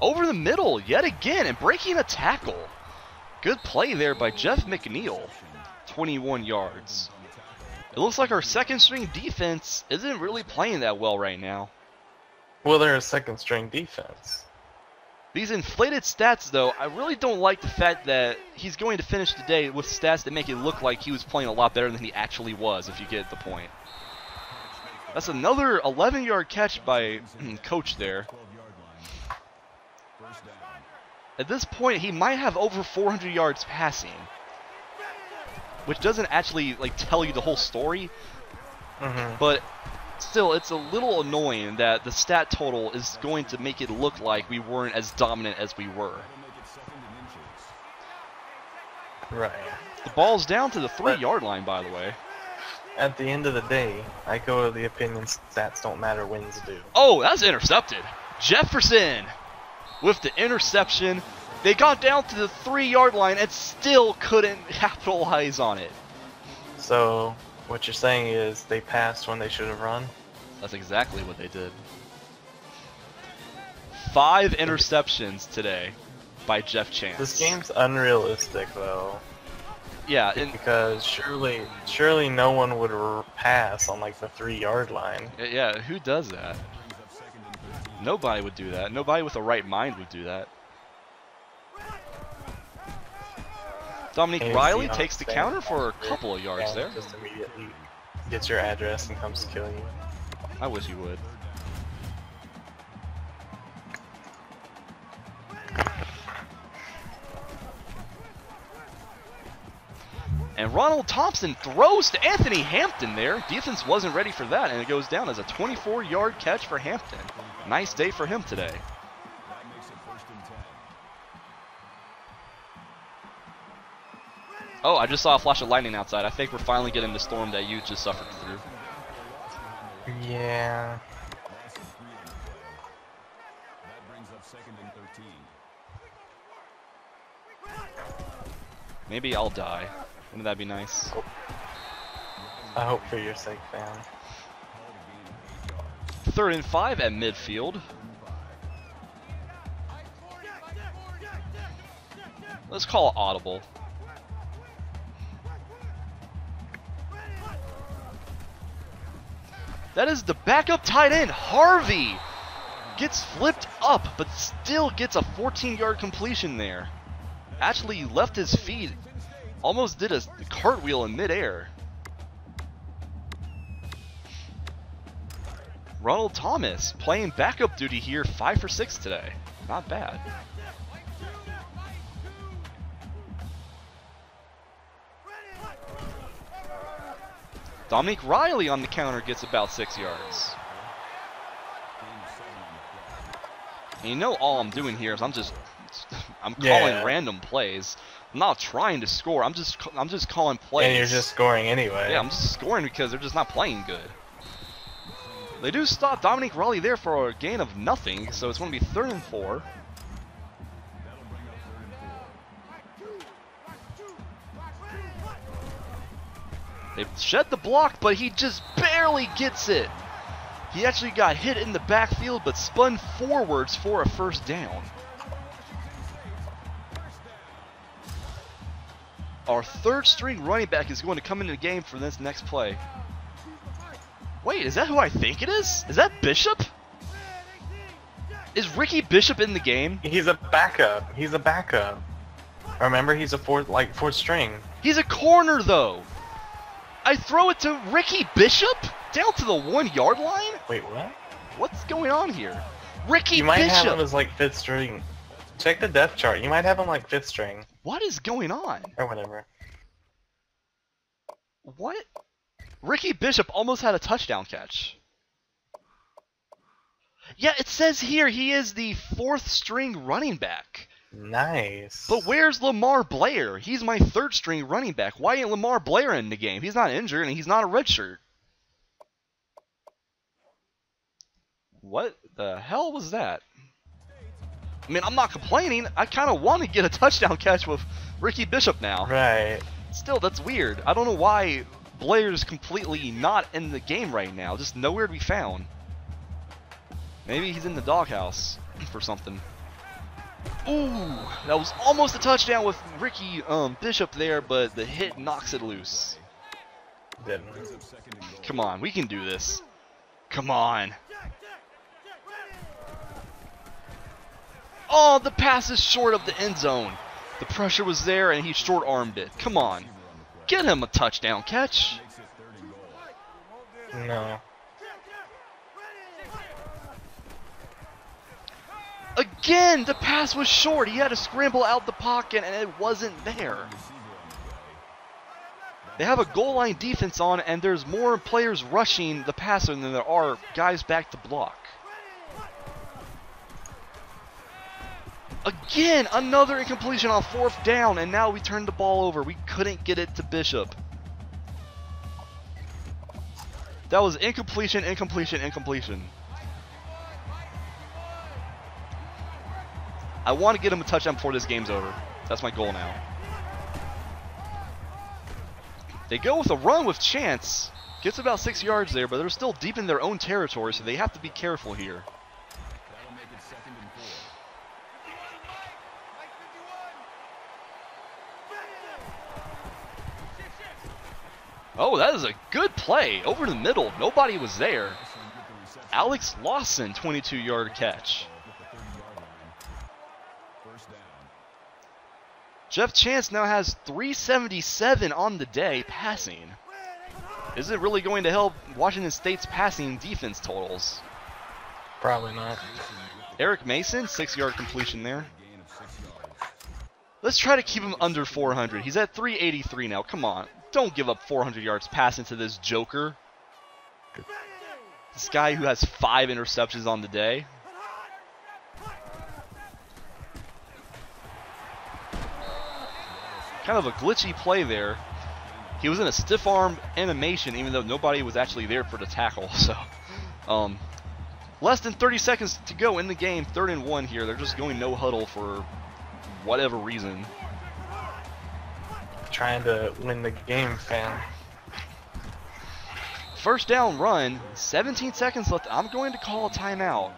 Over the middle yet again and breaking a tackle. Good play there by Jeff McNeil. 21 yards. It looks like our second string defense isn't really playing that well right now. Well, they're a second string defense. These inflated stats, though, I really don't like the fact that he's going to finish the day with stats that make it look like he was playing a lot better than he actually was, if you get the point. That's another 11-yard catch by Coach there. At this point, he might have over 400 yards passing. which doesn't actually like tell you the whole story. Mm-hmm. But still, it's a little annoying that the stat total is going to make it look like we weren't as dominant as we were. Right. The ball's down to the 3-yard line, by the way. At the end of the day, I go to the opinion stats don't matter, wins do. Oh, that's intercepted. Jefferson with the interception. They got down to the 3-yard line and still couldn't capitalize on it. So, what you're saying is they passed when they should have run? That's exactly what they did. 5 interceptions today by Jeff Chance. This game's unrealistic, though. Yeah, and Because surely no one would pass on like the 3-yard line. yeah, who does that? Nobody would do that. Nobody with a right mind would do that. Dominique And Riley Seahawks takes the fan- counter for a couple of yards there. Just immediately gets your address and comes to kill you. I wish he would. And Ronald Thompson throws to Anthony Hampton there. Defense wasn't ready for that, and it goes down as a 24-yard catch for Hampton. Nice day for him today. Oh, I just saw a flash of lightning outside. I think we're finally getting the storm that you just suffered through. Yeah. That brings up 2nd and 13. Maybe I'll die. Wouldn't that be nice? I hope for your sake, fam. 3rd and 5 at midfield. Let's call it audible. That is the backup tight end, Harvey. Gets flipped up, but still gets a 14-yard completion there. Actually left his feet, almost did a cartwheel in midair. Ronald Thomas playing backup duty here, 5 for 6 today. Not bad. Dominique Riley on the counter gets about 6 yards. And you know all I'm doing here is I'm calling random plays. I'm not trying to score. I'm just calling plays. And you're just scoring anyway. Yeah, I'm just scoring because they're just not playing good. They do stop Dominique Riley there for a gain of nothing, so it's going to be 3rd and 4. They shed the block, but he just barely gets it. He actually got hit in the backfield, but spun forwards for a 1st down. Our 3rd string running back is going to come into the game for this next play. Wait, is that who I think it is? Is that Bishop? Is Ricky Bishop in the game? He's a backup. He's a backup. Remember, he's a fourth string. He's a corner, though. I throw it to Ricky Bishop down to the 1-yard line? Wait, what? What's going on here? Ricky You might Bishop! have him as like 5th string. Check the depth chart. You might have him like 5th string. What is going on? Or whatever. What? Ricky Bishop almost had a touchdown catch. Yeah, it says here he is the 4th string running back. Nice. But where's Lamar Blair? He's my 3rd string running back. Why ain't Lamar Blair in the game? He's not injured and he's not a redshirt. What the hell was that? I mean, I'm not complaining. I kind of want to get a touchdown catch with Ricky Bishop now. Right. Still, that's weird. I don't know why Blair's completely not in the game right now. Just nowhere to be found. Maybe he's in the doghouse for something. Ooh, that was almost a touchdown with Ricky Bishop there, but the hit knocks it loose. Didn't. Come on, we can do this. Come on. Oh, the pass is short of the end zone. The pressure was there and he short-armed it. Come on. Get him a touchdown catch. No. Again, the pass was short. He had to scramble out the pocket and it wasn't there. They have a goal line defense on, and there's more players rushing the passer than there are guys back to block. Again, another incompletion on 4th down, and now we turned the ball over. We couldn't get it to Bishop. That was incompletion, incompletion, incompletion. I want to get him a touchdown before this game's over. That's my goal now. They go with a run with Chance. Gets about 6 yards there, but they're still deep in their own territory, so they have to be careful here. That'll make it 2nd and 4. Oh, that is a good play. Over the middle. Nobody was there. Alex Lawson, 22-yard catch. Jeff Chance now has 377 on the day passing. Is it really going to help Washington State's passing defense totals? Probably not. Eric Mason, 6-yard completion there. Let's try to keep him under 400. He's at 383 now. Come on. Don't give up 400 yards passing to this joker. This guy who has 5 interceptions on the day. Kind of a glitchy play there. He was in a stiff arm animation even though nobody was actually there for the tackle. So, less than 30 seconds to go in the game. 3rd and 1 here. They're just going no huddle for whatever reason. Trying to win the game, fam. 1st down run. 17 seconds left. I'm going to call a timeout.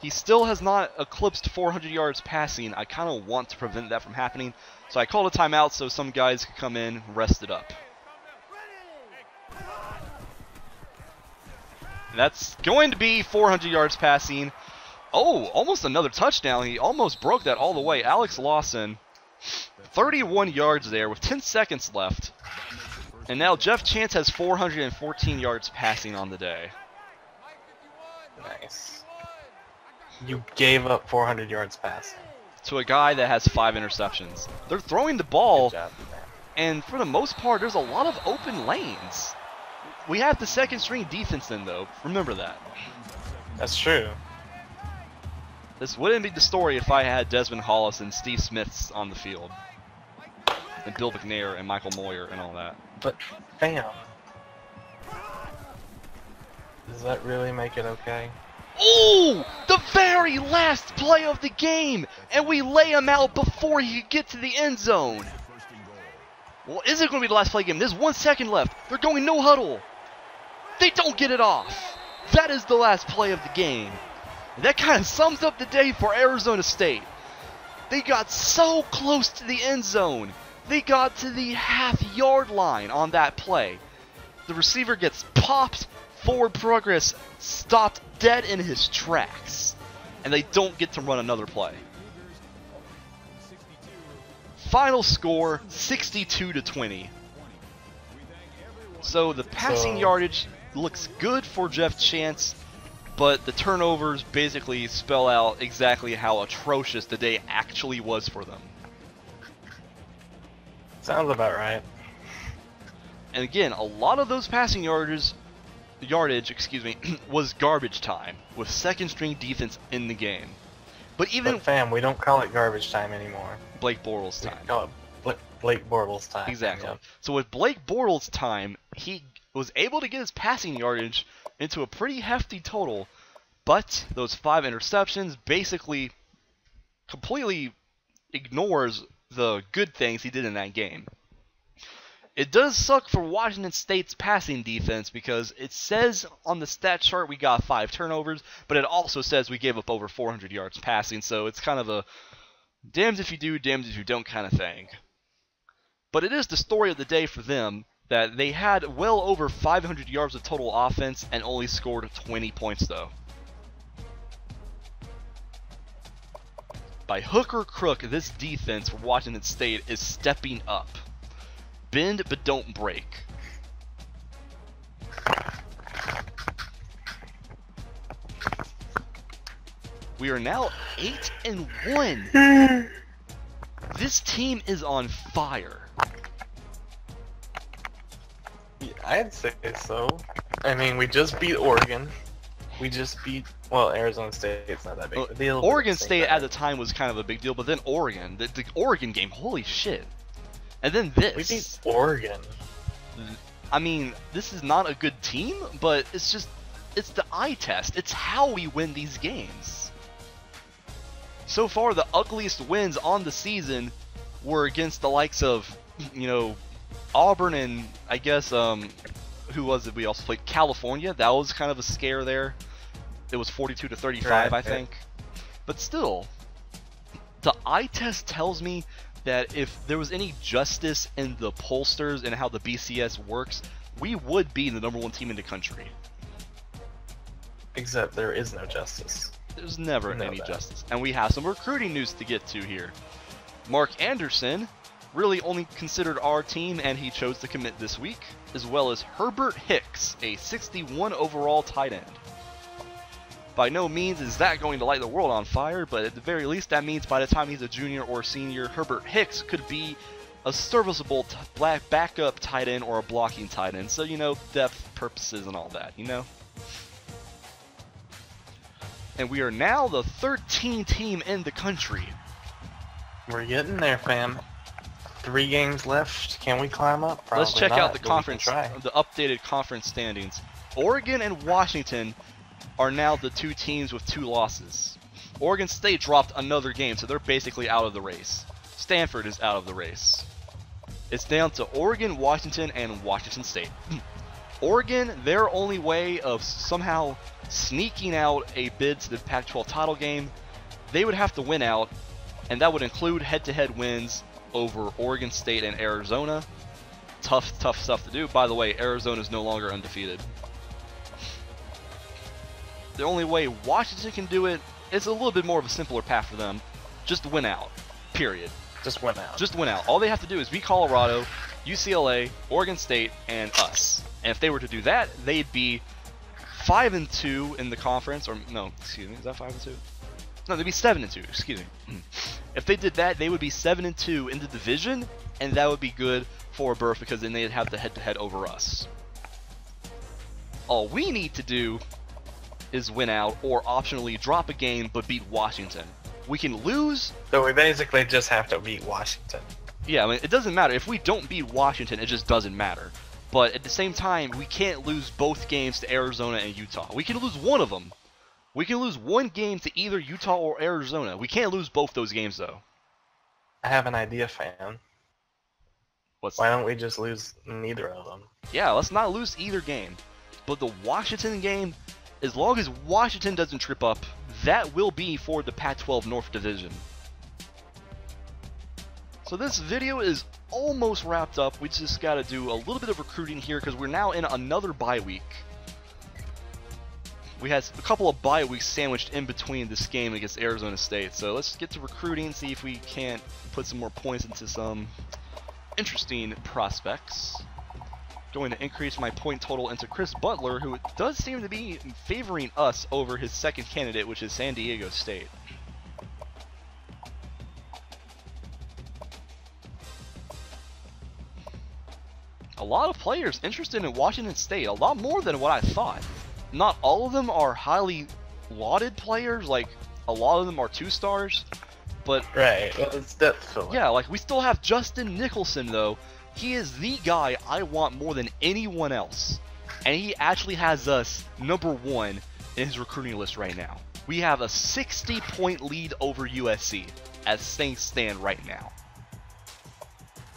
He still has not eclipsed 400 yards passing. I kind of want to prevent that from happening. So I called a timeout so some guys could come in, rest it up. That's going to be 400 yards passing. Oh, almost another touchdown. He almost broke that all the way. Alex Lawson, 31 yards there with 10 seconds left. And now Jeff Chance has 414 yards passing on the day. Nice. You gave up 400 yards passing. To a guy that has 5 interceptions. They're throwing the ball, Good job, man. and for the most part, there's a lot of open lanes. We have the 2nd string defense in, though. Remember that. That's true. This wouldn't be the story if I had Desmond Hollis and Steve Smiths on the field. And Bill McNair and Michael Moyer and all that. But, fam. Does that really make it okay? Ooh! The very last play of the game! And we lay him out before he could get to the end zone. Well, is it going to be the last play of the game? There's 1 second left. They're going no huddle. They don't get it off. That is the last play of the game. And that kind of sums up the day for Arizona State. They got so close to the end zone. They got to the half-yard line on that play. The receiver gets popped. Forward progress stopped dead in his tracks. And they don't get to run another play. Final score, 62-20. So the passing yardage looks good for Jeff Chance, but the turnovers basically spell out exactly how atrocious the day actually was for them. Sounds about right. And again, a lot of those passing yardage, was garbage time with 2nd string defense in the game. But even But fam, we don't call it garbage time anymore. Blake Bortles' We time. call it Blake Bortles time. Exactly. Yep. So with Blake Bortles' time, he was able to get his passing yardage into a pretty hefty total, but those 5 interceptions basically completely ignores the good things he did in that game. It does suck for Washington State's passing defense because it says on the stat chart we got 5 turnovers, but it also says we gave up over 400 yards passing, so it's kind of a damned if you do, damned if you don't kind of thing. But it is the story of the day for them that they had well over 500 yards of total offense and only scored 20 points though. By hook or crook, this defense for Washington State is stepping up. Bend but don't break. We are now 8-1. This This team is on fire. Yeah, I'd say so. I mean, we just beat Oregon. We just beat, well, Arizona State's not that big of a deal. Oregon State at the time was kind of a big deal, but then Oregon, the Oregon game, holy shit. And then this. We beat Oregon. I mean, this is not a good team, but it's just, it's the eye test. It's how we win these games. So far, the ugliest wins on the season were against the likes of, you know, Auburn and I guess, who was it we also played? California. That was kind of a scare there. It was 42-35, right, I think. But still, the eye test tells me that if there was any justice in the pollsters and how the BCS works, we would be the #1 team in the country. Except there is no justice. There's never You know any that. justice. And we have some recruiting news to get to here. Mark Anderson really only considered our team and he chose to commit this week, as well as Herbert Hicks, a 61 overall tight end. By no means is that going to light the world on fire, but at the very least that means by the time he's a junior or senior, Herbert Hicks could be a serviceable backup tight end or a blocking tight end. So, you know, depth purposes and all that, you know? And we are now the 13th team in the country. We're getting there, fam. 3 games left. Can we climb up? Probably Let's check not, out the but we can conference, try. the updated conference standings. Oregon and Washington are now the 2 teams with 2 losses. Oregon State dropped another game, so they're basically out of the race. Stanford is out of the race. It's down to Oregon, Washington, and Washington State. Oregon, their only way of somehow sneaking out a bid to the Pac-12 title game, they would have to win out, and that would include head-to-head wins over Oregon State and Arizona. Tough stuff to do. By the way, Arizona is no longer undefeated. The only way Washington can do it is a little bit more of a simpler path for them. Just win out. Period. Just went out. Just win out. All they have to do is beat Colorado, UCLA, Oregon State, and us. And if they were to do that, they'd be 5-2 in the conference. Or no, excuse me, is that 5-2? No, they'd be 7-2. Excuse me. If they did that, they would be 7-2 in the division, and that would be good for a berth because then they'd have the head-to-head over us. All we need to do is win out, or optionally drop a game but beat Washington. We can lose. So we basically just have to beat Washington. Yeah, I mean, it doesn't matter. If we don't beat Washington, it just doesn't matter. But at the same time, we can't lose both games to Arizona and Utah. We can lose one of them. We can lose one game to either Utah or Arizona. We can't lose both those games, though. I have an idea, fam. Why don't we just lose neither of them? Yeah, let's not lose either game. But the Washington game, as long as Washington doesn't trip up, that will be for the Pac-12 North Division. So this video is almost wrapped up. We just got to do a little bit of recruiting here because we're now in another bye week. We had a couple of bye weeks sandwiched in between this game against Arizona State. So let's get to recruiting, see if we can't put some more points into some interesting prospects. Going to increase my point total into Chris Butler, who does seem to be favoring us over his second candidate, which is San Diego State. A lot of players interested in Washington State, a lot more than what I thought. Not all of them are highly lauded players, like a lot of them are 2-stars, but right, well, it's depth filling. Yeah, like we still have Justin Nicholson though. He is the guy I want more than anyone else, and he actually has us #1 in his recruiting list right now. We have a 60-point lead over USC as things stand right now.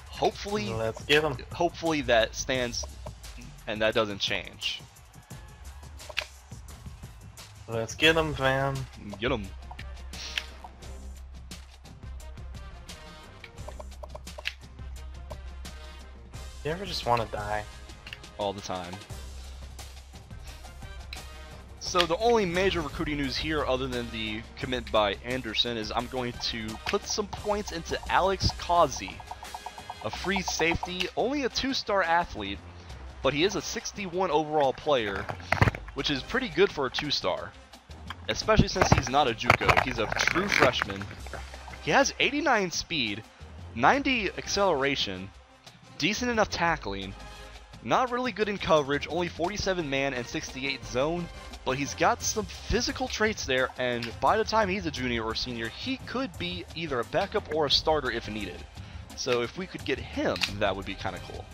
Hopefully, Let's get him. hopefully that stands and that doesn't change. Let's get him, fam. Get him. You ever just want to die? All the time. So the only major recruiting news here other than the commit by Anderson is I'm going to put some points into Alex Causey, a free safety, only a 2-star athlete, but he is a 61 overall player, which is pretty good for a 2-star, especially since he's not a JUCO. He's a true freshman. He has 89 speed, 90 acceleration, decent enough tackling, not really good in coverage, only 47 man and 68 zone, but he's got some physical traits there, and by the time he's a junior or senior, he could be either a backup or a starter if needed. So if we could get him, that would be kind of cool.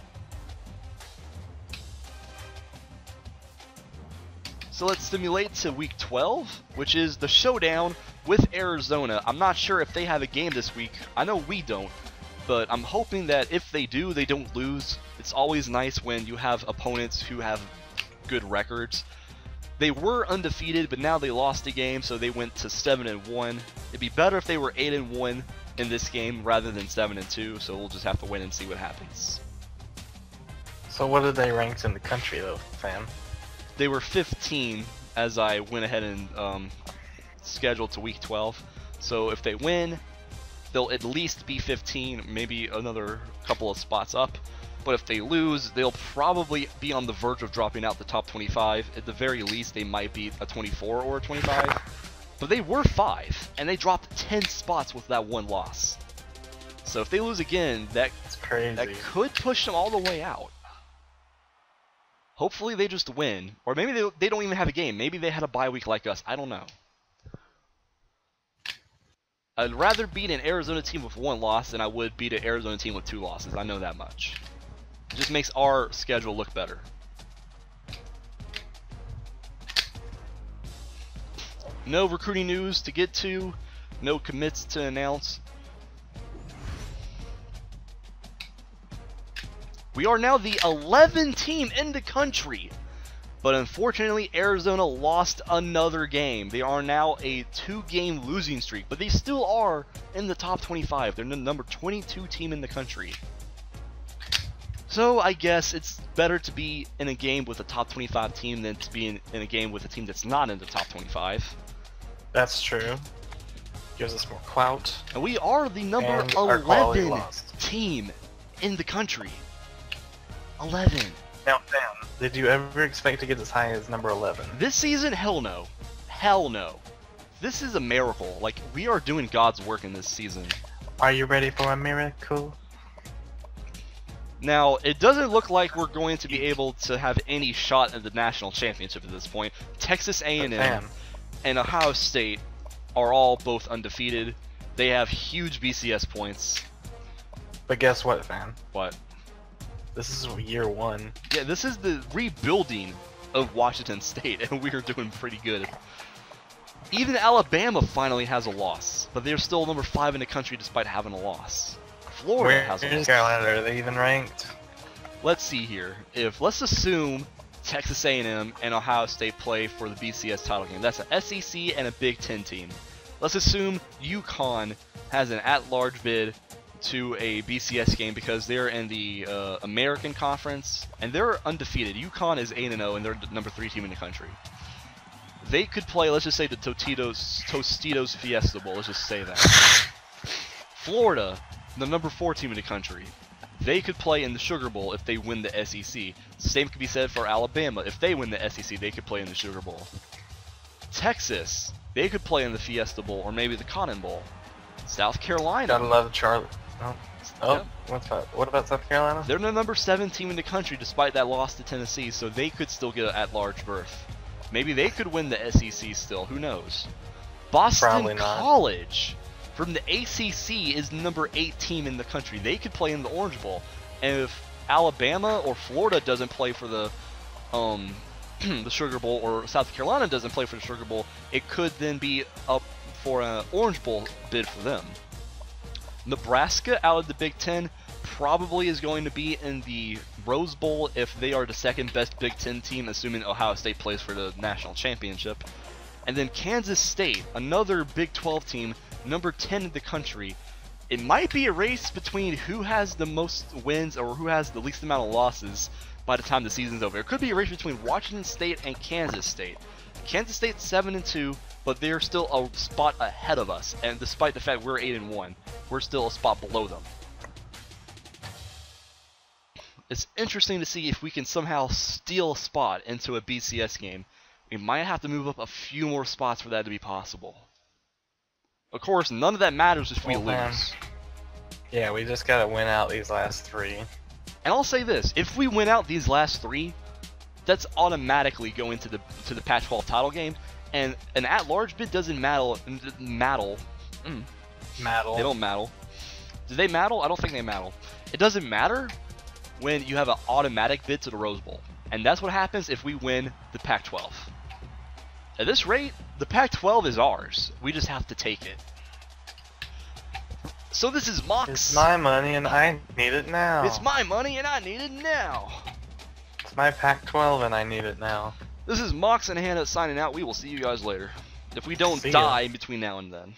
So let's simulate to week 12, which is the showdown with Arizona. I'm not sure if they have a game this week. I know we don't, but I'm hoping that if they do, they don't lose. It's always nice when you have opponents who have good records. They were undefeated, but now they lost a game, so they went to 7-1. It'd be better if they were 8-1 in this game rather than 7-2, so we'll just have to wait and see what happens. So what are they ranked in the country, though, fam? They were 15 as I went ahead and scheduled to week 12. So if they win, they'll at least be 15, maybe another couple of spots up. But if they lose, they'll probably be on the verge of dropping out the top 25. At the very least, they might be a 24 or a 25. But they were 5, and they dropped 10 spots with that one loss. So if they lose again, That's crazy. that could push them all the way out. Hopefully they just win. Or maybe they don't even have a game. Maybe they had a bye week like us. I don't know. I'd rather beat an Arizona team with 1 loss than I would beat an Arizona team with 2 losses. I know that much. It just makes our schedule look better. No recruiting news to get to. No commits to announce. We are now the 11th team in the country, but unfortunately Arizona lost another game. They are now a 2-game losing streak, but they still are in the top 25. They're the number 22 team in the country. So I guess it's better to be in a game with a top 25 team than to be in a game with a team that's not in the top 25. That's true. Gives us more clout. And we are the number And our quality 11 lost. team in the country. 11. Now, Sam, did you ever expect to get as high as number 11? This season, hell no. Hell no. This is a miracle. Like, we are doing God's work in this season. Are you ready for a miracle? Now, it doesn't look like we're going to be able to have any shot at the national championship at this point. Texas A&M Sam, and Ohio State are all both undefeated. They have huge BCS points. but guess what, fam? What? This is year 1. Yeah, this is the rebuilding of Washington State, and we are doing pretty good. Even Alabama finally has a loss, but they're still number 5 in the country despite having a loss. Florida has a Where in loss. Carolina are they even ranked? Let's see here. Let's assume Texas A&M and Ohio State play for the BCS title game. That's an SEC and a Big Ten team. Let's assume UConn has an at-large bid to a BCS game because they're in the American Conference and they're undefeated. UConn is 8-0 and they're the number 3 team in the country. They could play, let's just say, the Tostitos Fiesta Bowl. Let's just say that. Florida, the number 4 team in the country. They could play in the Sugar Bowl if they win the SEC. Same could be said for Alabama. If they win the SEC, they could play in the Sugar Bowl. Texas, they could play in the Fiesta Bowl or maybe the Cotton Bowl. South Carolina. Gotta love Charlotte. Oh, Yep. what's that? What about South Carolina? They're the number 7 team in the country despite that loss to Tennessee, so they could still get an at-large berth. Maybe they could win the SEC still, who knows? Boston Probably not. College from the ACC is the number 8 team in the country. They could play in the Orange Bowl. And if Alabama or Florida doesn't play for the the Sugar Bowl, or South Carolina doesn't play for the Sugar Bowl, it could then be up for an Orange Bowl bid for them. Nebraska out of the Big Ten probably is going to be in the Rose Bowl if they are the 2nd best Big Ten team, assuming Ohio State plays for the national championship. And then Kansas State, another Big 12 team, number 10 in the country. It might be a race between who has the most wins or who has the least amount of losses by the time the season's over. It could be a race between Washington State and Kansas State. Kansas State's 7-2, but they're still a spot ahead of us, and despite the fact we're 8-1, we're still a spot below them. It's interesting to see if we can somehow steal a spot into a BCS game. We might have to move up a few more spots for that to be possible. Of course, none of that matters if we Oh, man. lose. Yeah, we just gotta win out these last 3. And I'll say this: if we win out these last 3, that's automatically going to the Pac-12 title game. And an at-large bid doesn't maddle. They don't maddle. Do they maddle? I don't think they maddle. It doesn't matter when you have an automatic bid to the Rose Bowl. And that's what happens if we win the Pac-12. At this rate, the Pac-12 is ours. We just have to take it. So this is Mox. It's my money and I need it now. It's my money and I need it now. It's my Pac-12 and I need it now. This is Mox and Hannah signing out. We will see you guys later. If we don't See ya. die in between now and then.